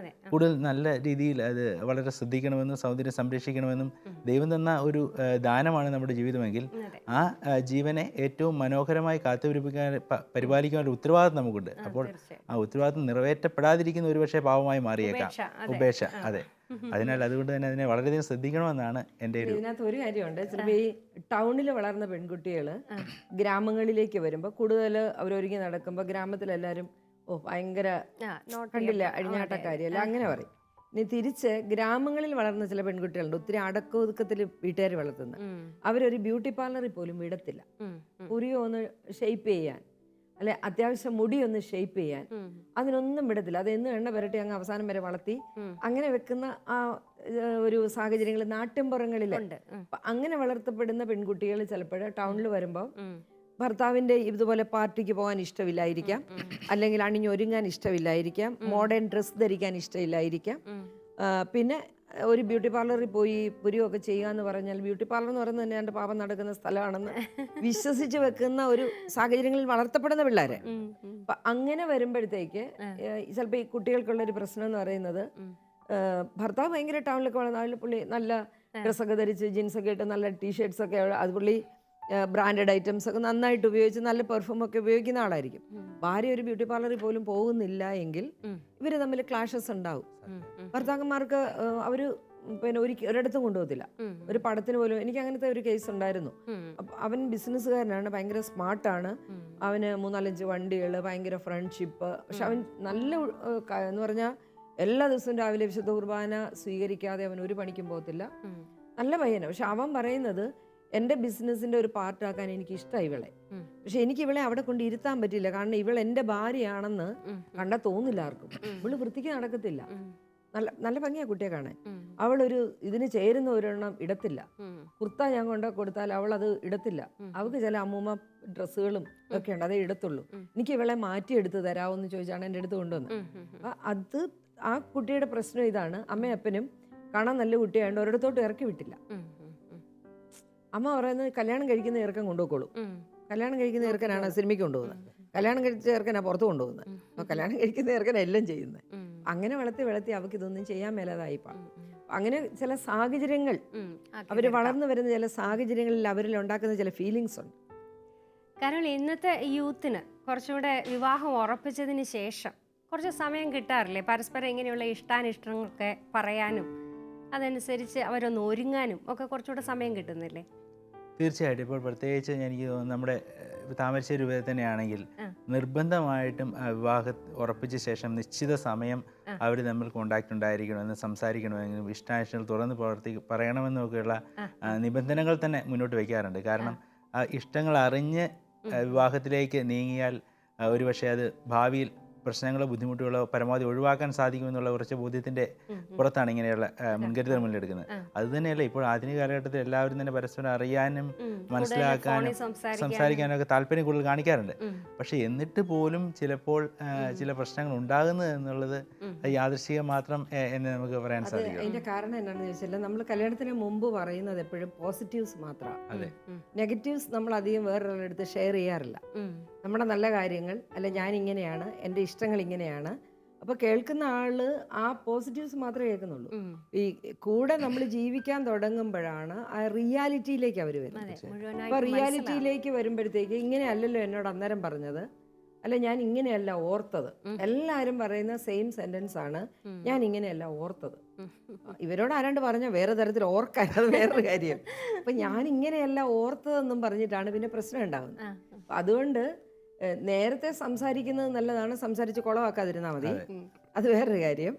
കൂടുതൽ നല്ല രീതിയിൽ അത് വളരെ ശ്രദ്ധിക്കണമെന്നും സൗന്ദര്യം സംരക്ഷിക്കണമെന്നും ദൈവം തന്ന ഒരു ദാനമാണ് നമ്മുടെ ജീവിതമെങ്കിൽ ആ ജീവനെ ഏറ്റവും മനോഹരമായി പരിപാലിക്കാനുള്ള ഉത്തരവാദിത്വം നമുക്കുണ്ട്. അപ്പോൾ ആ ഉത്തരവാദിത്വം നിറവേറ്റപ്പെടാതിരിക്കുന്ന ഒരുപക്ഷെ പാവമായി മാറിയേക്കാം, ഉപേക്ഷ. അതെ, അതിനാൽ അതുകൊണ്ട് തന്നെ അതിനെ വളരെയധികം ശ്രദ്ധിക്കണമെന്നാണ് എൻ്റെ ഒരു. ഇതിനകത്ത് ഒരു കാര്യമുണ്ട്, ചിലപ്പോൾ ഈ ടൗണിൽ വളർന്ന പെൺകുട്ടികൾ ഗ്രാമങ്ങളിലേക്ക് വരുമ്പോൾ കൂടുതൽ അവരൊരുങ്ങി നടക്കുമ്പോൾ ഗ്രാമത്തിലെല്ലാവരും ഓ ഭയങ്കര കണ്ടില്ല അഴിഞ്ഞാട്ടക്കാരിയല്ല അങ്ങനെ പറയും. ഇനി തിരിച്ച് ഗ്രാമങ്ങളിൽ വളർന്ന ചില പെൺകുട്ടികളുണ്ട്, ഒത്തിരി അടക്കമൊതുക്കത്തിൽ വീട്ടുകാർ വളർത്തുന്ന, അവരൊരു ബ്യൂട്ടി പാർലറിൽ പോലും വിടത്തില്ല. പുരിയോ ഒന്ന് ഷെയ്പ്പ് ചെയ്യാൻ, അല്ലെ അത്യാവശ്യം മുടി ഒന്ന് ഷെയ്പ്പ് ചെയ്യാൻ, അതിനൊന്നും വിടത്തില്ല. അത് എന്ന് എണ്ണ പുരട്ടി അങ്ങ് അവസാനം വരെ വളർത്തി അങ്ങനെ വെക്കുന്ന ആ ഒരു സാഹചര്യങ്ങൾ നാട്ടിൻപുറങ്ങളിലുണ്ട്. അങ്ങനെ വളർത്തപ്പെടുന്ന പെൺകുട്ടികൾ ചിലപ്പോൾ ടൗണിൽ വരുമ്പോൾ ഭർത്താവിൻ്റെ ഇതുപോലെ പാർട്ടിക്ക് പോകാൻ ഇഷ്ടമില്ലായിരിക്കാം, അല്ലെങ്കിൽ അണിഞ്ഞൊരുങ്ങാൻ ഇഷ്ടമില്ലായിരിക്കാം, മോഡേൺ ഡ്രസ്സ് ധരിക്കാൻ ഇഷ്ടമില്ലായിരിക്കാം. പിന്നെ ഒരു ബ്യൂട്ടി പാർലറിൽ പോയി പുരിയൊക്കെ ചെയ്യുക എന്ന് പറഞ്ഞാൽ, ബ്യൂട്ടി പാർലർ എന്ന് പറയുന്നത് തന്നെ എൻ്റെ പാപം നടക്കുന്ന സ്ഥലമാണെന്ന് വിശ്വസിച്ച് വെക്കുന്ന ഒരു സാഹചര്യങ്ങളിൽ വളർത്തപ്പെടുന്ന പിള്ളേരെ. അപ്പം അങ്ങനെ വരുമ്പോഴത്തേക്ക് ചിലപ്പോൾ ഈ കുട്ടികൾക്കുള്ളൊരു പ്രശ്നം എന്ന് പറയുന്നത്, ഭർത്താവ് ഭയങ്കര ടൗണിലൊക്കെ വളർന്ന പുള്ളി നല്ല ഡ്രസ്സൊക്കെ ധരിച്ച് ജീൻസൊക്കെ ഇട്ട് നല്ല ടീഷർട്ട്സൊക്കെ, അത് പുള്ളി ബ്രാൻഡഡ് ഐറ്റംസ് ഒക്കെ നന്നായിട്ട് ഉപയോഗിച്ച് നല്ല പെർഫ്യൂമൊക്കെ ഉപയോഗിക്കുന്ന ആളായിരിക്കും. ഭാര്യ ഒരു ബ്യൂട്ടി പാർലറിൽ പോലും പോകുന്നില്ല എങ്കിൽ ഇവർ തമ്മിൽ ക്ലാഷസ് ഉണ്ടാവും. ഭർത്താക്കന്മാർക്ക് അവർ പിന്നെ ഒരിടത്തും കൊണ്ടുപോകത്തില്ല. ഒരു പടത്തിന് പോലും. എനിക്ക് അങ്ങനത്തെ ഒരു കേസ് ഉണ്ടായിരുന്നു. അവൻ ബിസിനസ്സുകാരനാണ്, ഭയങ്കര സ്മാർട്ടാണ്, അവന് 3-4 വണ്ടികൾ, ഭയങ്കര ഫ്രണ്ട്ഷിപ്പ്. പക്ഷെ അവൻ നല്ല എന്ന് പറഞ്ഞാൽ എല്ലാ ദിവസവും രാവിലെ വിശുദ്ധ കുർബാന സ്വീകരിക്കാതെ അവൻ ഒരു പണിക്കും പോകത്തില്ല. നല്ല പയ്യനാണ്. പക്ഷെ അവൻ പറയുന്നത്, എൻ്റെ ബിസിനസ്സിൻ്റെ ഒരു പാർട്ടാക്കാൻ എനിക്ക് ഇഷ്ടമായി ഇവളെ, പക്ഷെ എനിക്ക് ഇവളെ അവിടെ കൊണ്ട് ഇരുത്താൻ പറ്റില്ല. കാരണം ഇവൾ എൻ്റെ ഭാര്യയാണെന്ന് കണ്ടാൽ തോന്നില്ല ആർക്കും. ഇവള് വൃത്തിക്ക് നടക്കത്തില്ല, നല്ല നല്ല ഭംഗിയാ കുട്ടിയെ കാണാൻ. അവളൊരു ഇതിന് ചേരുന്ന ഒരെണ്ണം ഇടത്തില്ല. കുർത്ത ഞാൻ കൊടുത്താൽ അവൾ അത് ഇടത്തില്ല. അവൾക്ക് ചില അമ്മൂമ്മ ഡ്രസ്സുകളും ഒക്കെ ഉണ്ട്, അതേ ഇടത്തുള്ളൂ. എനിക്ക് ഇവളെ മാറ്റിയെടുത്ത് തരാമെന്ന് ചോദിച്ചാണ് എൻ്റെ അടുത്ത് കൊണ്ടുവന്നത്. അത് ആ കുട്ടിയുടെ പ്രശ്നം ഇതാണ്, അമ്മയും അപ്പനും കാണാൻ നല്ല കുട്ടിയായതുകൊണ്ട് ഒരിടത്തോട്ട് ഇറക്കി വിട്ടില്ല. അമ്മ പറയുന്നത് കല്യാണം കഴിക്കുന്ന ചെറുക്കൻ കൊണ്ടുപോയിക്കോളൂ, കല്യാണം കഴിക്കുന്ന ചെറുക്കനാണ് സിനിമയ്ക്ക് കൊണ്ടുപോകുന്നത്, കല്യാണം കഴിച്ച ചെറുക്കനാണ് പുറത്ത് കൊണ്ടുപോകുന്നത്, അപ്പോൾ കല്യാണം കഴിക്കുന്ന ചെറുക്കനാണ് എല്ലാം ചെയ്യുന്നത്. അങ്ങനെ വളർത്തി അവർക്ക് ഇതൊന്നും ചെയ്യാൻ മേലാതായിപ്പാ. അങ്ങനെ ചില സാഹചര്യങ്ങൾ, അവർ വളർന്നു വരുന്ന ചില സാഹചര്യങ്ങളിൽ അവരിൽ ഉണ്ടാക്കുന്ന ചില ഫീലിങ്സ് ഉണ്ട്. കാരണം ഇന്നത്തെ യൂത്തിന് കുറച്ചുകൂടെ വിവാഹം ഉറപ്പിച്ചതിന് ശേഷം കുറച്ച് സമയം കിട്ടാറില്ലേ പരസ്പരം ഇങ്ങനെയുള്ള ഇഷ്ടാനിഷ്ടങ്ങളൊക്കെ പറയാനും അതനുസരിച്ച് അവരൊന്ന് ഒരുങ്ങാനും ഒക്കെ കുറച്ചുകൂടെ സമയം കിട്ടുന്നില്ലേ? തീർച്ചയായിട്ടും. ഇപ്പോൾ പ്രത്യേകിച്ച് എനിക്ക് തോന്നുന്നു നമ്മുടെ താമരശ്ശേരി രൂപതയിൽ തന്നെയാണെങ്കിൽ നിർബന്ധമായിട്ടും വിവാഹം ഉറപ്പിച്ച ശേഷം നിശ്ചിത സമയം അവർ തമ്മിൽ കോണ്ടാക്ട് ഉണ്ടായിരിക്കണമെന്ന്, സംസാരിക്കണമെന്നും ഇഷ്ടാനിഷ്ടങ്ങൾ തുറന്ന് പറയണമെന്നൊക്കെയുള്ള നിബന്ധനകൾ തന്നെ മുന്നോട്ട് വയ്ക്കാറുണ്ട്. കാരണം ഇഷ്ടങ്ങൾ അറിഞ്ഞ് വിവാഹത്തിലേക്ക് നീങ്ങിയാൽ ഒരുപക്ഷെ അത് ഭാവിയിൽ പ്രശ്നങ്ങളോ ബുദ്ധിമുട്ടുകളോ പരമാവധി ഒഴിവാക്കാൻ സാധിക്കുമെന്നുള്ള കുറച്ച് ബോധ്യത്തിൻ്റെ പുറത്താണ് ഇങ്ങനെയുള്ള മുൻകരുതൽ മുന്നിലെടുക്കുന്നത്. അതുതന്നെയല്ല, ഇപ്പോൾ ആധുനിക കാലഘട്ടത്തിൽ എല്ലാവരും തന്നെ പരസ്പരം അറിയാനും മനസ്സിലാക്കാനും സംസാരിക്കാനൊക്കെ താല്പര്യം കൂടുതൽ കാണിക്കാറുണ്ട്. പക്ഷെ എന്നിട്ട് പോലും ചിലപ്പോൾ ചില പ്രശ്നങ്ങൾ ഉണ്ടാകുന്നത് എന്നുള്ളത് യാദൃശ്ചികം മാത്രം എന്ന് നമുക്ക് പറയാൻ സാധിക്കും. അതിന്റെ കാരണം എന്താണെന്ന് ചോദിച്ചാൽ, നമ്മൾ കല്യാണത്തിന് മുമ്പ് പറയുന്നത് എപ്പോഴും പോസിറ്റീവ്സ് മാത്രമാണ്. നെഗറ്റീവ്സ് നമ്മൾ അധികം വേറൊരാളെടുത്ത് ഷെയർ ചെയ്യാറില്ല. നമ്മുടെ നല്ല കാര്യങ്ങൾ, അല്ല ഞാൻ ഇങ്ങനെയാണ്, എൻ്റെ ഇഷ്ടങ്ങൾ ഇങ്ങനെയാണ്. അപ്പോൾ കേൾക്കുന്ന ആള് ആ പോസിറ്റീവ്സ് മാത്രമേ കേൾക്കുന്നുള്ളൂ. ഈ കൂടെ നമ്മൾ ജീവിക്കാൻ തുടങ്ങുമ്പോഴാണ് ആ റിയാലിറ്റിയിലേക്ക് അവർ വരുന്നത്. അപ്പോൾ റിയാലിറ്റിയിലേക്ക് വരുമ്പോഴത്തേക്ക് ഇങ്ങനെ അല്ലല്ലോ എന്നോട് അന്നേരം പറഞ്ഞത്, അല്ല ഞാൻ ഇങ്ങനെയല്ല ഓർത്തത്. എല്ലാവരും പറയുന്ന സെയിം സെന്റൻസ് ആണ്, ഞാൻ ഇങ്ങനെയല്ല ഓർത്തത്. ഇവരോട് ആരാണ്ട് പറഞ്ഞ വേറെ തരത്തിൽ ഓർക്കാൻ, അത് വേറൊരു കാര്യം. അപ്പൊ ഞാൻ ഇങ്ങനെയല്ല ഓർത്തതെന്നും പറഞ്ഞിട്ടാണ് പിന്നെ പ്രശ്നം ഉണ്ടാകുന്നത്. അതുകൊണ്ട് നേരത്തെ സംസാരിക്കുന്നത് നല്ലതാണ്, സംസാരിച്ച് കുളവാക്കാതിരുന്നാൽ മതി. അത് വേറൊരു കാര്യം.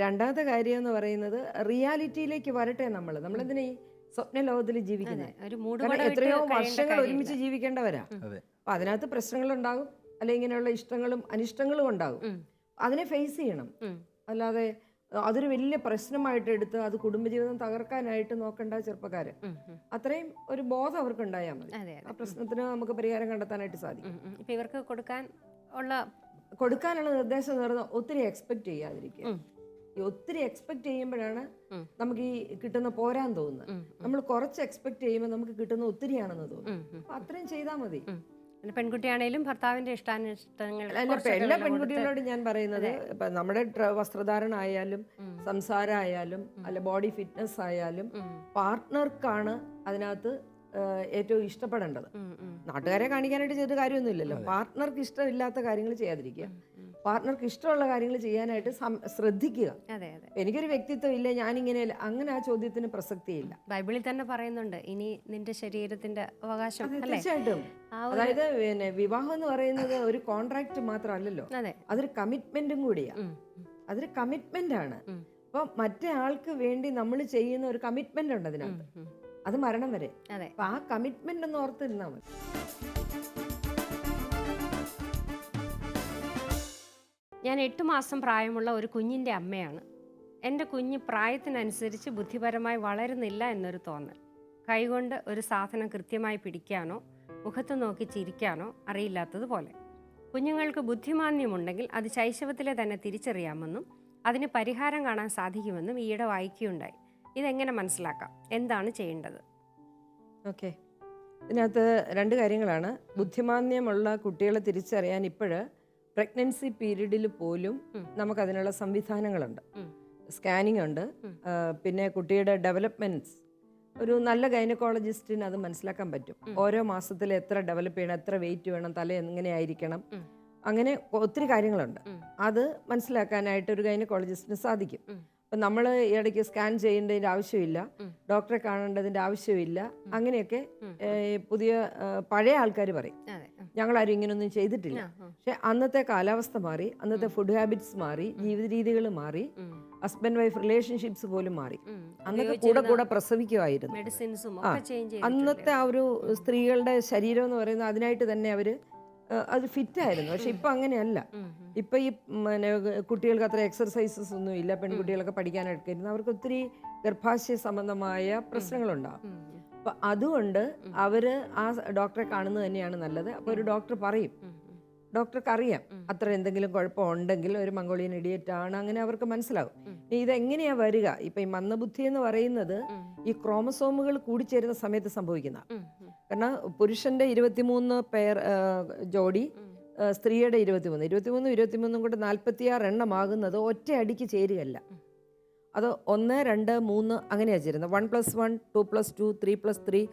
രണ്ടാമത്തെ കാര്യം എന്ന് പറയുന്നത് റിയാലിറ്റിയിലേക്ക് വരട്ടെ. നമ്മളെന്തിനാ ഈ സ്വപ്ന ലോകത്തിൽ ജീവിക്കുന്നത്? എത്രയോ വർഷങ്ങൾ ഒരുമിച്ച് ജീവിക്കേണ്ടവരാ. അപ്പൊ അതിനകത്ത് പ്രശ്നങ്ങളുണ്ടാകും, അല്ലെ ഇങ്ങനെയുള്ള ഇഷ്ടങ്ങളും അനിഷ്ടങ്ങളും ഉണ്ടാകും. അതിനെ ഫേസ് ചെയ്യണം. അല്ലാതെ അതൊരു വലിയ പ്രശ്നമായിട്ട് എടുത്ത് അത് കുടുംബജീവിതം തകർക്കാനായിട്ട് നോക്കേണ്ട ചെറുപ്പക്കാര്. അത്രയും ഒരു ബോധം അവർക്ക് ഉണ്ടായാൽ മതി. ആ പ്രശ്നത്തിന് നമുക്ക് പരിഹാരം കണ്ടെത്താനായിട്ട് സാധിക്കും. ഇവർക്ക് കൊടുക്കാനുള്ള നിർദ്ദേശം എന്ന് പറഞ്ഞാൽ ഒത്തിരി എക്സ്പെക്ട് ചെയ്യാതിരിക്കുക. ഈ ഒത്തിരി എക്സ്പെക്ട് ചെയ്യുമ്പോഴാണ് നമുക്ക് ഈ കിട്ടുന്ന പോരാൻ തോന്നുന്നത്. നമ്മൾ കുറച്ച് എക്സ്പെക്ട് ചെയ്യുമ്പോൾ നമുക്ക് കിട്ടുന്ന ഒത്തിരിയാണെന്ന് തോന്നും. അപ്പൊ അത്രയും ചെയ്താൽ മതി. പെൺകുട്ടിയാണേലും ഭർത്താവിന്റെ ഇഷ്ടാനിഷ്ടങ്ങൾ എല്ലാ പെൺകുട്ടികളോട് ഞാൻ പറയുന്നത്, ഇപ്പൊ നമ്മുടെ വസ്ത്രധാരണ ആയാലും സംസാരമായാലും അല്ല ബോഡി ഫിറ്റ്നസ് ആയാലും പാർട്ട്ണർക്കാണ് അതിനകത്ത് ഏറ്റവും ഇഷ്ടപ്പെടേണ്ടത്. നാട്ടുകാരെ കാണിക്കാനായിട്ട് ചെയ്ത കാര്യമൊന്നുമില്ലല്ലോ. പാർട്ട്ണർക്ക് ഇഷ്ടമില്ലാത്ത കാര്യങ്ങൾ ചെയ്യാതിരിക്കുക, പാർട്ട്ണർക്ക് ഇഷ്ടമുള്ള കാര്യങ്ങൾ ചെയ്യാനായിട്ട് ശ്രദ്ധിക്കുക. എനിക്കൊരു വ്യക്തിത്വം ഇല്ല, ഞാനിങ്ങനെ, അങ്ങനെ ആ ചോദ്യത്തിന് പ്രസക്തിയില്ല. ബൈബിളിൽ തന്നെ പറയുന്നുണ്ട്, ഇനി നിന്റെ ശരീരത്തിന്റെ അവകാശം. തീർച്ചയായിട്ടും. അതായത് പിന്നെ വിവാഹം എന്ന് പറയുന്നത് ഒരു കോൺട്രാക്ട് മാത്രമല്ലല്ലോ, അതൊരു കമ്മിറ്റ്മെന്റും കൂടിയാ. അതൊരു കമ്മിറ്റ്മെന്റ് ആണ്. അപ്പൊ മറ്റേ ആൾക്ക് വേണ്ടി നമ്മൾ ചെയ്യുന്ന ഒരു കമ്മിറ്റ്മെന്റ് ഉണ്ട് അതിനകത്ത്, അത് മരണം വരെ. അപ്പൊ ആ കമ്മിറ്റ്മെന്റ് ഒന്ന് ഓർത്തിരുന്നാൽ മതി. ഞാൻ 8 മാസം പ്രായമുള്ള ഒരു കുഞ്ഞിൻ്റെ അമ്മയാണ്. എൻ്റെ കുഞ്ഞ് പ്രായത്തിനനുസരിച്ച് ബുദ്ധിപരമായി വളരുന്നില്ല എന്നൊരു തോന്നൽ. കൈകൊണ്ട് ഒരു സാധനം കൃത്യമായി പിടിക്കാനോ മുഖത്ത് നോക്കി ചിരിക്കാനോ അറിയില്ലാത്തതുപോലെ. കുഞ്ഞുങ്ങൾക്ക് ബുദ്ധിമാന്യമുണ്ടെങ്കിൽ അത് ശൈശവത്തിലെ തന്നെ തിരിച്ചറിയാമെന്നും അതിന് പരിഹാരം കാണാൻ സാധിക്കുമെന്നും ഈയിടെ വായിക്കുകയുണ്ടായി. ഇതെങ്ങനെ മനസ്സിലാക്കാം? എന്താണ് ചെയ്യേണ്ടത്? ഓക്കെ, ഇതിനകത്ത് രണ്ട് കാര്യങ്ങളാണ്. ബുദ്ധിമാന്യമുള്ള കുട്ടികളെ തിരിച്ചറിയാൻ ഇപ്പോഴ് പ്രഗ്നൻസി പീരീഡിൽ പോലും നമുക്കതിനുള്ള സംവിധാനങ്ങളുണ്ട്. സ്കാനിങ് ഉണ്ട്. പിന്നെ കുട്ടിയുടെ ഡെവലപ്മെൻറ്റ്സ് ഒരു നല്ല ഗൈനക്കോളജിസ്റ്റിന് അത് മനസ്സിലാക്കാൻ പറ്റും. ഓരോ മാസത്തിൽ എത്ര ഡെവലപ്പ് ചെയ്യണം, എത്ര വെയിറ്റ് വേണം, തല എങ്ങനെ ആയിരിക്കണം, അങ്ങനെ ഒത്തിരി കാര്യങ്ങളുണ്ട്. അത് മനസ്സിലാക്കാനായിട്ട് ഒരു ഗൈനക്കോളജിസ്റ്റിന് സാധിക്കും. അപ്പം നമ്മൾ ഇടയ്ക്ക് സ്കാൻ ചെയ്യേണ്ടതിൻ്റെ ആവശ്യമില്ല, ഡോക്ടറെ കാണേണ്ടതിൻ്റെ ആവശ്യമില്ല. അങ്ങനെയൊക്കെ പുതിയ പഴയ ആൾക്കാർ പറയും, ഞങ്ങളാരും ഇങ്ങനെയൊന്നും ചെയ്തിട്ടില്ല. പക്ഷെ അന്നത്തെ കാലാവസ്ഥ മാറി, അന്നത്തെ ഫുഡ് ഹാബിറ്റ്സ് മാറി, ജീവിത രീതികൾ മാറി, ഹസ്ബൻഡ് വൈഫ് റിലേഷൻഷിപ്സ് പോലും മാറി. അന്നത്തെ കൂടെ പ്രസവിക്കുമായിരുന്നു. അന്നത്തെ ആ ഒരു സ്ത്രീകളുടെ ശരീരം എന്ന് പറയുന്നത് അതിനായിട്ട് തന്നെ അവര് അത് ഫിറ്റായിരുന്നു. പക്ഷെ ഇപ്പം അങ്ങനെയല്ല. ഇപ്പം ഈ കുട്ടികൾക്ക് അത്ര എക്സർസൈസസ് ഒന്നും ഇല്ല. പെൺകുട്ടികളൊക്കെ പഠിക്കാനൊക്കെ ഇരുന്ന് അവർക്ക് ഒത്തിരി ഗർഭാശയ സംബന്ധമായ പ്രശ്നങ്ങളുണ്ടാകും. അപ്പം അതുകൊണ്ട് അവര് ആ ഡോക്ടറെ കാണുന്നത് തന്നെയാണ് നല്ലത്. അപ്പോൾ ഒരു ഡോക്ടർ പറയും, ഡോക്ടർക്ക് അറിയാം അത്ര എന്തെങ്കിലും കുഴപ്പമുണ്ടെങ്കിൽ ഒരു മംഗോളിയൻ ഇഡിയറ്റ് ആണ്, അങ്ങനെ അവർക്ക് മനസ്സിലാവും. ഇതെങ്ങനെയാ വരിക? ഇപ്പം ഈ മന്ദബുദ്ധി എന്ന് പറയുന്നത് ഈ ക്രോമസോമുകൾ കൂടിച്ചേരുന്ന സമയത്ത് സംഭവിക്കുന്ന. കാരണം പുരുഷന്റെ 23 പേർ ജോഡി, സ്ത്രീയുടെ 23 കൊണ്ട് 46 എണ്ണമാകുന്നത് ഒറ്റ അടിക്ക് ചേരുകയല്ല. അത് 1, 2, 3 അങ്ങനെയാണ് ചേരുന്നത്. 1+1, 2+2, 3+3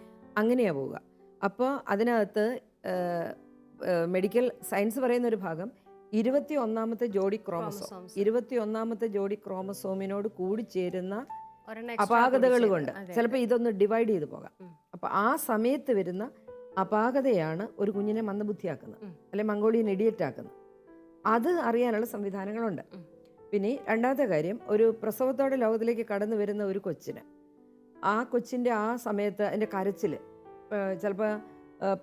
അങ്ങനെയാണ് പോവുക. അപ്പോൾ അതിനകത്ത് മെഡിക്കൽ സയൻസ് പറയുന്ന ഒരു ഭാഗം 21ാമത്തെ ജോഡി ക്രോമസോം, 21ാമത്തെ ജോഡി ക്രോമസോമിനോട് കൂടി ചേരുന്ന അപാകതകൾ കൊണ്ട് ചിലപ്പോൾ ഇതൊന്ന് ഡിവൈഡ് ചെയ്ത് പോകാം. അപ്പോൾ ആ സമയത്ത് വരുന്ന അപാകതയാണ് ഒരു കുഞ്ഞിനെ മന്ദബുദ്ധിയാക്കുന്നത്, അല്ലെങ്കിൽ മംഗോളിയൻ ഇഡിയറ്റ് ആക്കുന്നത്. അത് അറിയാനുള്ള സംവിധാനങ്ങളുണ്ട്. പിന്നെ രണ്ടാമത്തെ കാര്യം, ഒരു പ്രസവത്തോടെ ലോകത്തിലേക്ക് കടന്നു വരുന്ന ഒരു കൊച്ചിന് ആ കൊച്ചിൻ്റെ ആ സമയത്ത് അതിൻ്റെ കരച്ചിൽ, ചിലപ്പോൾ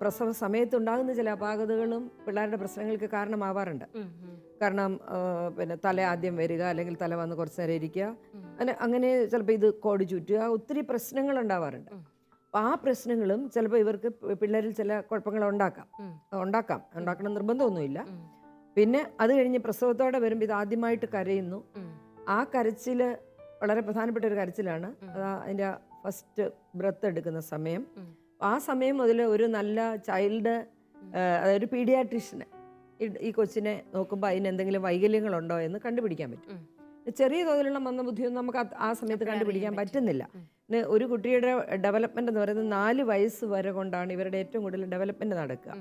പ്രസവ സമയത്തുണ്ടാകുന്ന ചില അപാകതകളും പിള്ളേരുടെ പ്രശ്നങ്ങൾക്ക് കാരണമാവാറുണ്ട്. കാരണം പിന്നെ തല ആദ്യം വരിക, അല്ലെങ്കിൽ തല വന്ന് കുറച്ച് നേരം ഇരിക്കുക, അങ്ങനെ ചിലപ്പോൾ ഇത് കോടി ചുറ്റുക, ഒത്തിരി പ്രശ്നങ്ങൾ ഉണ്ടാവാറുണ്ട്. അപ്പോൾ ആ പ്രശ്നങ്ങളും ചിലപ്പോൾ ഇവർക്ക് പിള്ളേരിൽ ചില കുഴപ്പങ്ങൾ ഉണ്ടാക്കണം നിർബന്ധമൊന്നുമില്ല. പിന്നെ അത് കഴിഞ്ഞ് പ്രസവത്തോടെ വരുമ്പോൾ ഇത് ആദ്യമായിട്ട് കരയുന്നു. ആ കരച്ചിൽ വളരെ പ്രധാനപ്പെട്ട ഒരു കരച്ചിലാണ്. അതിൻ്റെ ഫസ്റ്റ് ബ്രത്ത് എടുക്കുന്ന സമയം. ആ സമയം മുതൽ ഒരു നല്ല ചൈൽഡ്, അതായത് പീഡിയാട്രീഷ്യന് ഈ കൊച്ചിനെ നോക്കുമ്പോൾ അതിന് എന്തെങ്കിലും വൈകല്യങ്ങളുണ്ടോ എന്ന് കണ്ടുപിടിക്കാൻ പറ്റും. ചെറിയ തോതിലുള്ള മന്ദബുദ്ധിയൊന്നും നമുക്ക് ആ സമയത്ത് കണ്ടുപിടിക്കാൻ പറ്റുന്നില്ല. ഒരു കുട്ടിയുടെ ഡെവലപ്മെന്റ് എന്ന് പറയുന്നത് 4 വയസ്സ് വരെ കൊണ്ടാണ് ഇവരുടെ ഏറ്റവും കൂടുതൽ ഡെവലപ്മെന്റ് നടക്കുക.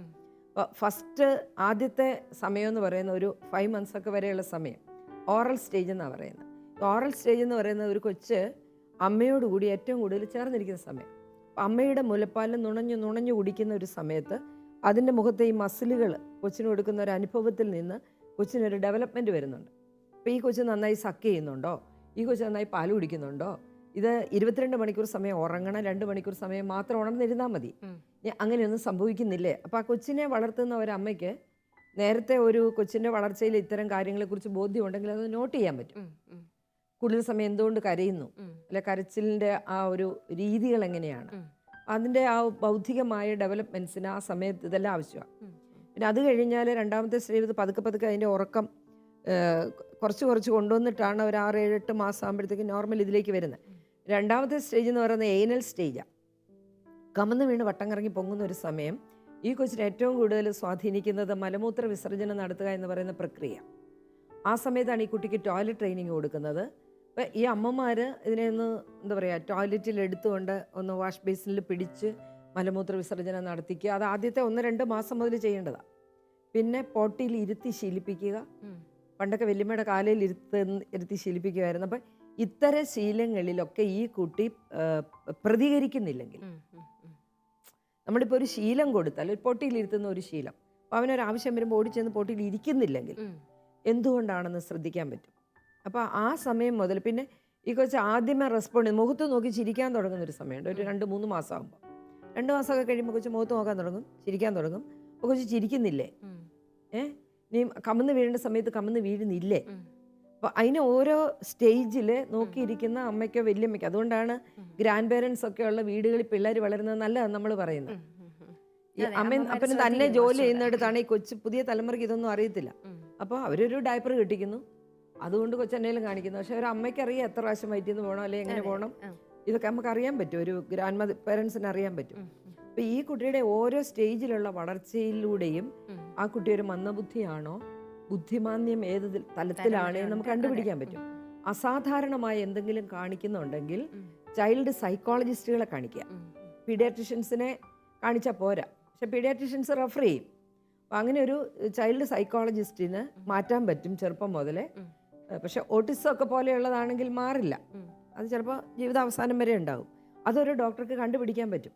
അപ്പോൾ ഫസ്റ്റ് ആദ്യത്തെ സമയം എന്ന് പറയുന്ന ഒരു 5 months ഒക്കെ വരെയുള്ള സമയം ഓറൽ സ്റ്റേജ് എന്നാണ് പറയുന്നത്. ഓറൽ സ്റ്റേജ് എന്ന് പറയുന്നത് ഒരു കൊച്ച് അമ്മയോടുകൂടി ഏറ്റവും കൂടുതൽ ചേർന്നിരിക്കുന്ന സമയം. അമ്മയുടെ മുലപ്പാലിൽ നുണഞ്ഞു കുടിക്കുന്ന ഒരു സമയത്ത് അതിൻ്റെ മുഖത്തെ ഈ മസിലുകൾ കൊച്ചിന് കൊടുക്കുന്ന ഒരു അനുഭവത്തിൽ നിന്ന് കൊച്ചിനൊരു ഡെവലപ്മെൻറ്റ് വരുന്നുണ്ട്. അപ്പോൾ ഈ കൊച്ച് നന്നായി സക്ക് ചെയ്യുന്നുണ്ടോ, ഈ കൊച്ച് നന്നായി പാൽ കുടിക്കുന്നുണ്ടോ, ഇത് 22 മണിക്കൂർ സമയം ഉറങ്ങണം, 2 മണിക്കൂർ സമയം മാത്രം ഉണർന്നിരുന്നാൽ മതി, അങ്ങനെയൊന്നും സംഭവിക്കുന്നില്ലേ. അപ്പോൾ ആ കൊച്ചിനെ വളർത്തുന്ന ഒരമ്മയ്ക്ക് നേരത്തെ ഒരു കൊച്ചിൻ്റെ വളർച്ചയിൽ ഇത്തരം കാര്യങ്ങളെക്കുറിച്ച് ബോധ്യമുണ്ടെങ്കിൽ അത് നോട്ട് ചെയ്യാൻ പറ്റും. കൂടുതൽ സമയം എന്തുകൊണ്ട് കരയുന്നു, അല്ലെ കരച്ചിലിൻ്റെ ആ ഒരു രീതികൾ എങ്ങനെയാണ്, അതിൻ്റെ ആ ബൗദ്ധികമായ ഡെവലപ്മെൻറ്റ്സിന് ആ സമയത്ത് ഇതെല്ലാം ആവശ്യമാണ്. പിന്നെ അത് കഴിഞ്ഞാൽ രണ്ടാമത്തെ സ്റ്റേജ് പതുക്കെ അതിൻ്റെ ഉറക്കം കുറച്ച് കൊണ്ടുവന്നിട്ടാണ് ഒരു 6-7-8 മാസം ആകുമ്പോഴത്തേക്ക് നോർമൽ ഇതിലേക്ക് വരുന്നത്. രണ്ടാമത്തെ സ്റ്റേജ് എന്ന് പറയുന്നത് ഏനൽ സ്റ്റേജാണ്. കമന്ന് വീണ് വട്ടം കറങ്ങി പൊങ്ങുന്ന ഒരു സമയം. ഈ കൊച്ചിനെ ഏറ്റവും കൂടുതൽ സ്വാധീനിക്കുന്നത് മലമൂത്ര വിസർജനം നടത്തുക എന്ന് പറയുന്ന പ്രക്രിയ. ആ സമയത്താണ് ഈ കുട്ടിക്ക് ടോയ്ലറ്റ് ട്രെയിനിങ് കൊടുക്കുന്നത്. അപ്പോൾ ഈ അമ്മമാർ ഇതിനെ ഒന്ന് എന്താ പറയുക, ടോയ്ലറ്റിൽ എടുത്തുകൊണ്ട് ഒന്ന് വാഷ് ബേസിനിൽ പിടിച്ച് മലമൂത്ര വിസർജനം നടത്തിക്കുക. അത് ആദ്യത്തെ 1-2 മാസം മുതൽ ചെയ്യേണ്ടതാണ്. പിന്നെ പോട്ടിയിൽ ഇരുത്തി ശീലിപ്പിക്കുക. പണ്ടൊക്കെ വല്യമ്മയുടെ കാലയിൽ ഇരുത്തി ശീലിപ്പിക്കുമായിരുന്നു. അപ്പം ഇത്തരം ശീലങ്ങളിലൊക്കെ ഈ കുട്ടി പ്രതികരിക്കുന്നില്ലെങ്കിൽ, നമ്മളിപ്പോൾ ഒരു ശീലം കൊടുത്താൽ, ഒരു പൊട്ടിയിലിരുത്തുന്ന ഒരു ശീലം, അപ്പോൾ അവനൊരാവശ്യം വരുമ്പോൾ ഓടിച്ചെന്ന് പൊട്ടിയിൽ ഇരിക്കുന്നില്ലെങ്കിൽ എന്തുകൊണ്ടാണെന്ന് ശ്രദ്ധിക്കാൻ പറ്റും. അപ്പോൾ ആ സമയം മുതൽ പിന്നെ ഈ കൊച്ച് ആദ്യമേ റെസ്പോണ്ട് ചെയ്ത് മുഖത്ത് നോക്കി ചിരിക്കാൻ തുടങ്ങുന്നൊരു സമയമുണ്ട്. ഒരു 2-3 മാസം ആകുമ്പോൾ, 2 മാസമൊക്കെ കഴിയുമ്പോൾ കൊച്ച് മുഖത്ത് നോക്കാൻ തുടങ്ങും, ചിരിക്കാൻ തുടങ്ങും. അപ്പോൾ കൊച്ച് ചിരിക്കുന്നില്ലേ, നീ കമന്ന് വീഴേണ്ട സമയത്ത് കമന്ന് വീഴുന്നില്ലേ. അപ്പോൾ അതിന് ഓരോ സ്റ്റേജിൽ നോക്കിയിരിക്കുന്ന അമ്മയ്ക്കോ വല്യമ്മയ്ക്കോ, അതുകൊണ്ടാണ് ഗ്രാൻഡ് പേരൻസ് ഒക്കെ ഉള്ള വീടുകളിൽ പിള്ളേർ വളരുന്നത് നല്ലതാണ് നമ്മൾ പറയുന്നത്. ഈ അമ്മയും അപ്പനും തന്നെ ജോലി ചെയ്യുന്നിടത്താണ് ഈ കൊച്ചു പുതിയ തലമുറയ്ക്ക് ഇതൊന്നും അറിയത്തില്ല. അപ്പോൾ അവരൊരു ഡയപ്പർ കിട്ടിക്കുന്നു, അതുകൊണ്ട് കൊച്ചെന്നേലും കാണിക്കുന്നു. പക്ഷെ ഒരു അമ്മയ്ക്ക് അറിയാം എത്ര പ്രാവശ്യം വയറ്റിൽ നിന്ന് പോകണം, അല്ലെങ്കിൽ എങ്ങനെ പോകണം, ഇതൊക്കെ നമുക്ക് അറിയാൻ പറ്റും, ഒരു ഗ്രാൻഡ് മദർ പേരൻസിന് അറിയാൻ പറ്റും. അപ്പോൾ ഈ കുട്ടിയുടെ ഓരോ സ്റ്റേജിലുള്ള വളർച്ചയിലൂടെയും ആ കുട്ടി ഒരു മന്ദബുദ്ധിയാണോ, ബുദ്ധിമാന്യം ഏത് തലത്തിലാണ് നമുക്ക് കണ്ടുപിടിക്കാൻ പറ്റും. അസാധാരണമായ എന്തെങ്കിലും കാണിക്കുന്നുണ്ടെങ്കിൽ ചൈൽഡ് സൈക്കോളജിസ്റ്റുകളെ കാണിക്കുക. പീഡിയാട്രിഷ്യൻസിനെ കാണിച്ചാൽ പോരാ, പക്ഷെ പീഡിയാട്രിഷ്യൻസ് റെഫർ ചെയ്യും. അപ്പം അങ്ങനെ ഒരു ചൈൽഡ് സൈക്കോളജിസ്റ്റിന് മാറ്റാൻ പറ്റും ചെറുപ്പം മുതലേ. പക്ഷെ ഓട്ടിസം ഒക്കെ പോലെയുള്ളതാണെങ്കിൽ മാറില്ല, അത് ചിലപ്പോൾ ജീവിതാവസാനം വരെ ഉണ്ടാകും. അതൊരു ഡോക്ടർക്ക് കണ്ടുപിടിക്കാൻ പറ്റും.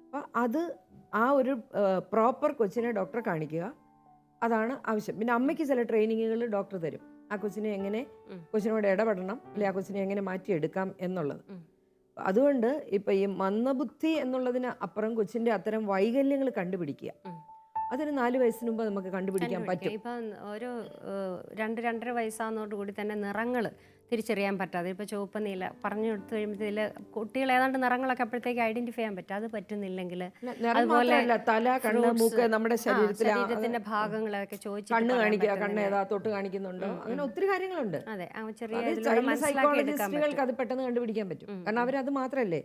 അപ്പോൾ അത് ആ ഒരു പ്രോപ്പർ കൊച്ചിനെ ഡോക്ടറെ കാണിക്കുക, അതാണ് ആവശ്യം. പിന്നെ അമ്മയ്ക്ക് ചില ട്രെയിനിങ്ങുകൾ ഡോക്ടർ തരും, ആ കൊച്ചിനെ എങ്ങനെ കൊച്ചിനോട് ഇടപെടണം, അല്ലെങ്കിൽ ആ കൊച്ചിനെ എങ്ങനെ മാറ്റിയെടുക്കാം എന്നുള്ളത്. അതുകൊണ്ട് ഇപ്പം ഈ മന്ദബുദ്ധി എന്നുള്ളതിന് അപ്പുറം കൊച്ചിൻ്റെ അത്തരം വൈകല്യങ്ങൾ കണ്ടുപിടിക്കുക, അതൊരു 4 വയസ്സിന് മുമ്പ് നമുക്ക് കണ്ടുപിടിക്കാൻ പറ്റും. ഇപ്പം ഒരു 2-2.5 വയസ്സാകുന്നതോടുകൂടി തന്നെ നിറങ്ങൾ തിരിച്ചറിയാൻ പറ്റാതെ, ഇപ്പോൾ ചുവപ്പ് നീല പറഞ്ഞു കൊടുത്തു കഴിയുമ്പോഴത്തേൽ കുട്ടികൾ ഏതാണ്ട് നിറങ്ങളൊക്കെ അപ്പോഴത്തേക്ക് ഐഡന്റിഫൈ ചെയ്യാൻ പറ്റും. അത് പറ്റുന്നില്ലെങ്കിൽ അതുപോലെ തല, കണ്ണ്, മൂക്ക്, നമ്മുടെ ശരീരത്തിന്റെ ഭാഗങ്ങളൊക്കെ ചോദിച്ചു കണ്ണ് കാണിക്കുക, കണ്ണ് ഏതാ തൊട്ട് കാണിക്കുന്നുണ്ടോ, അങ്ങനെ ഒത്തിരി കാര്യങ്ങളുണ്ട്. അതെ, ചെറിയ സൈക്കോളജിസ്റ്റുകൾക്ക് അത് പെട്ടെന്ന് കണ്ടുപിടിക്കാൻ പറ്റും. കാരണം അവരത് മാത്രമല്ലേ,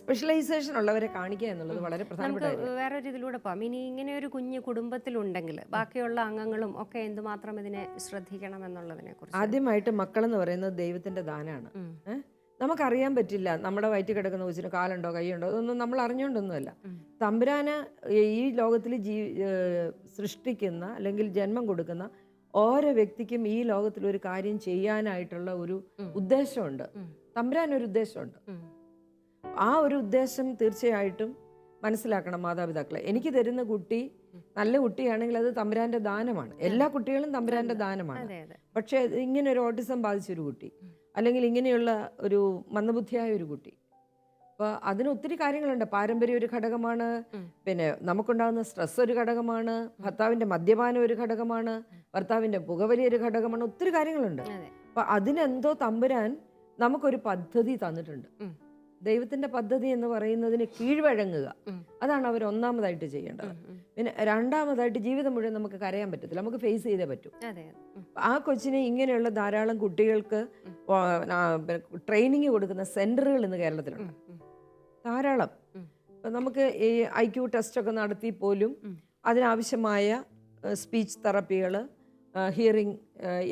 സ്പെഷ്യലൈസേഷൻ ഉള്ളവരെ കാണിക്കുക എന്നുള്ളത് വളരെ പ്രധാനപ്പെട്ട. വേറൊരു ഇതിലൂടെ പോകാം. ഇനി ഇങ്ങനെ ഒരു കുഞ്ഞ് കുടുംബത്തിലുണ്ടെങ്കിൽ ബാക്കിയുള്ള അംഗങ്ങളും ഒക്കെ എന്തുമാത്രം ഇതിനെ ശ്രദ്ധിക്കണം എന്നുള്ളതിനെ കുറിച്ച്. ആദ്യമായിട്ട് മക്കളെന്ന് പറയുന്നത് ദൈവത്തിന്റെ ദാനാണ്. നമുക്കറിയാൻ പറ്റില്ല നമ്മുടെ വയറ്റിൽ കിടക്കുന്ന കൊച്ചിന് കാലുണ്ടോ കൈയുണ്ടോ, ഇതൊന്നും നമ്മൾ അറിഞ്ഞുകൊണ്ടൊന്നുമല്ല. തമ്പുരാന് ഈ ലോകത്തിൽ സൃഷ്ടിക്കുന്ന അല്ലെങ്കിൽ ജന്മം കൊടുക്കുന്ന ഓരോ വ്യക്തിക്കും ഈ ലോകത്തിൽ ഒരു കാര്യം ചെയ്യാനായിട്ടുള്ള ഒരു ഉദ്ദേശമുണ്ട്. തമ്പുരാനൊരു ഉദ്ദേശമുണ്ട്. ആ ഒരു ഉദ്ദേശം തീർച്ചയായിട്ടും മനസ്സിലാക്കണം മാതാപിതാക്കളെ. എനിക്ക് തരുന്ന കുട്ടി നല്ല കുട്ടിയാണെങ്കിൽ അത് തമ്പുരാന്റെ ദാനമാണ്. എല്ലാ കുട്ടികളും തമ്പുരാന്റെ ദാനമാണ്. പക്ഷേ ഇങ്ങനെ ഒരു ഓട്ടിസം ബാധിച്ചൊരു കുട്ടി, അല്ലെങ്കിൽ ഇങ്ങനെയുള്ള ഒരു മന്ദബുദ്ധിയായ ഒരു കുട്ടി, അപ്പോൾ അതിന് ഒത്തിരി കാര്യങ്ങളുണ്ട്. പാരമ്പര്യം ഒരു ഘടകമാണ്, പിന്നെ നമുക്കുണ്ടാകുന്ന സ്ട്രെസ് ഒരു ഘടകമാണ്, ഭർത്താവിൻ്റെ മദ്യപാനം ഒരു ഘടകമാണ്, ഭർത്താവിൻ്റെ പുകവലി ഒരു ഘടകമാണ്, ഒത്തിരി കാര്യങ്ങളുണ്ട്. അപ്പം അതിനെന്തോ തമ്പുരാൻ നമുക്കൊരു പദ്ധതി തന്നിട്ടുണ്ട്. ദൈവത്തിൻ്റെ പദ്ധതി എന്ന് പറയുന്നതിന് കീഴ്വഴങ്ങുക, അതാണ് അവർ ഒന്നാമതായിട്ട് ചെയ്യേണ്ടത്. പിന്നെ രണ്ടാമതായിട്ട് ജീവിതം മുഴുവൻ നമുക്ക് കരയാൻ പറ്റത്തില്ല, നമുക്ക് ഫേസ് ചെയ്തേ പറ്റൂ. ആ കൊച്ചിനെ ഇങ്ങനെയുള്ള ധാരാളം കുട്ടികൾക്ക് ട്രെയിനിങ് കൊടുക്കുന്ന സെൻറ്ററുകൾ ഇന്ന് കേരളത്തിലുണ്ട് ധാരാളം. നമുക്ക് ഈ IQ ടെസ്റ്റൊക്കെ നടത്തി പോലും അതിനാവശ്യമായ സ്പീച്ച് തെറപ്പികൾ, ഹിയറിംഗ്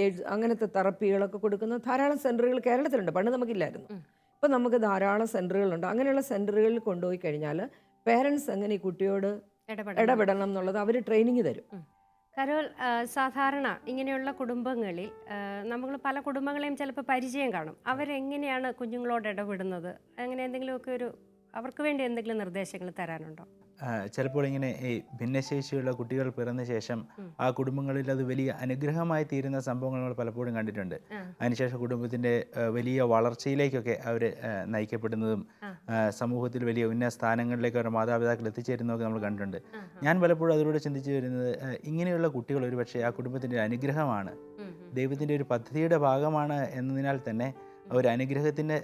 എയ്ഡ്സ്, അങ്ങനത്തെ തെറപ്പികളൊക്കെ കൊടുക്കുന്ന ധാരാളം സെൻറ്ററുകൾ കേരളത്തിലുണ്ട്. പണ്ട് നമുക്കില്ലായിരുന്നു. ഇപ്പം നമുക്ക് ധാരാളം സെൻറ്ററുകളുണ്ട്. അങ്ങനെയുള്ള സെൻറ്ററുകളിൽ കൊണ്ടുപോയി കഴിഞ്ഞാൽ പേരൻസ് എങ്ങനെ ഈ കുട്ടിയോട് ഇടപെടണം എന്നുള്ളത് അവർ ട്രെയിനിങ് തരും. കരോൾ, സാധാരണ ഇങ്ങനെയുള്ള കുടുംബങ്ങളിൽ നമ്മൾ പല കുടുംബങ്ങളെയും ചിലപ്പോൾ പരിചയം കാണും. അവരെങ്ങനെയാണ് കുഞ്ഞുങ്ങളോട് ഇടപെടുന്നത്? അങ്ങനെ എന്തെങ്കിലുമൊക്കെ അവർക്ക് വേണ്ടി എന്തെങ്കിലും നിർദ്ദേശങ്ങൾ തരാനുണ്ടോ? ചിലപ്പോൾ ഇങ്ങനെ ഈ ഭിന്നശേഷിയുള്ള കുട്ടികൾ പിറന്ന ശേഷം ആ കുടുംബങ്ങളിൽ അത് വലിയ അനുഗ്രഹമായി തീരുന്ന സംഭവങ്ങൾ നമ്മൾ പലപ്പോഴും കണ്ടിട്ടുണ്ട്. അതിനുശേഷം കുടുംബത്തിൻ്റെ വലിയ വളർച്ചയിലേക്കൊക്കെ അവർ നയിക്കപ്പെടുന്നതും സമൂഹത്തിൽ വലിയ ഉന്നത സ്ഥാനങ്ങളിലേക്ക് അവരുടെ മാതാപിതാക്കൾ എത്തിച്ചേരുന്നതൊക്കെ നമ്മൾ കണ്ടിട്ടുണ്ട്. ഞാൻ പലപ്പോഴും അതിലൂടെ ചിന്തിച്ചു വരുന്നത്, ഇങ്ങനെയുള്ള കുട്ടികൾ ഒരു പക്ഷേ ആ കുടുംബത്തിൻ്റെ ഒരു അനുഗ്രഹമാണ്, ദൈവത്തിൻ്റെ ഒരു പദ്ധതിയുടെ ഭാഗമാണ് എന്നതിനാൽ തന്നെ ഒരു അനുഗ്രഹത്തിൻ്റെ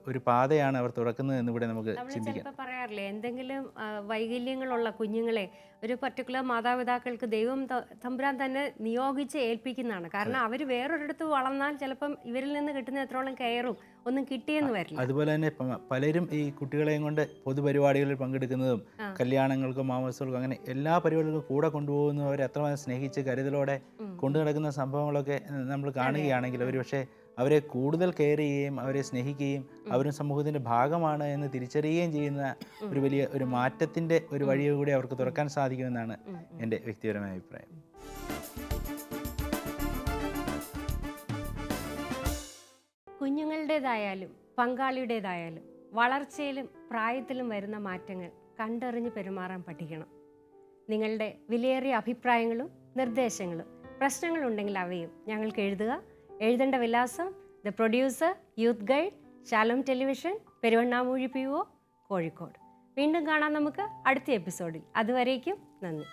ഒരു പാതയാണ് അവർ തുറക്കുന്നത് എന്നിവിടെ നമുക്ക് ചിന്തിക്കാം. പറയാറില്ലേ, എന്തെങ്കിലും വൈകല്യങ്ങളുള്ള കുഞ്ഞുങ്ങളെ ഒരു പർട്ടിക്കുലർ മാതാപിതാക്കൾക്ക് ദൈവം തമ്പുരാൻ തന്നെ നിയോഗിച്ച് ഏൽപ്പിക്കുന്നതാണ്. കാരണം അവർ വേറൊരിടത്ത് വളർന്നാൽ ചിലപ്പം ഇവരിൽ നിന്ന് കിട്ടുന്ന എത്രോളം കെയറും ഒന്നും കിട്ടിയെന്ന് വരില്ല. അതുപോലെ തന്നെ പലരും ഈ കുട്ടികളെയും കൊണ്ട് പൊതുപരിപാടികളിൽ പങ്കെടുക്കുന്നതും കല്യാണങ്ങൾക്കും മാമോദിസകൾക്കും അങ്ങനെ എല്ലാ പരിപാടികൾക്കും കൂടെ കൊണ്ടുപോകുന്നതും അവരെ അത്രമാത്രം സ്നേഹിച്ച് കരുതലോടെ കൊണ്ടു നടക്കുന്ന സംഭവങ്ങളൊക്കെ നമ്മൾ കാണുകയാണെങ്കിൽ അവർ പക്ഷേ അവരെ കൂടുതൽ കെയർ ചെയ്യുകയും അവരെ സ്നേഹിക്കുകയും അവരും സമൂഹത്തിൻ്റെ ഭാഗമാണ് എന്ന് തിരിച്ചറിയുകയും ചെയ്യുന്ന ഒരു വലിയ ഒരു മാറ്റത്തിൻ്റെ ഒരു വഴിയെ കൂടി അവർക്ക് തുറക്കാൻ സാധിക്കുമെന്നാണ് എൻ്റെ വ്യക്തിപരമായ അഭിപ്രായം. കുഞ്ഞുങ്ങളുടേതായാലും പങ്കാളിയുടേതായാലും വളർച്ചയിലും പ്രായത്തിലും വരുന്ന മാറ്റങ്ങൾ കണ്ടറിഞ്ഞ് പെരുമാറാൻ പഠിക്കണം. നിങ്ങളുടെ വിലയേറിയ അഭിപ്രായങ്ങളും നിർദ്ദേശങ്ങളും പ്രശ്നങ്ങളുണ്ടെങ്കിൽ അവയും ഞങ്ങൾക്ക് എഴുതുക. എഴുതേണ്ട വിലാസം: the producer, youth guide, Shalom television, Peruvannamuzhi PO, Kozhikode. വീണ്ടും കാണാം നമുക്ക് അടുത്ത എപ്പിസോഡിൽ. അതുവരേക്കും നന്ദി.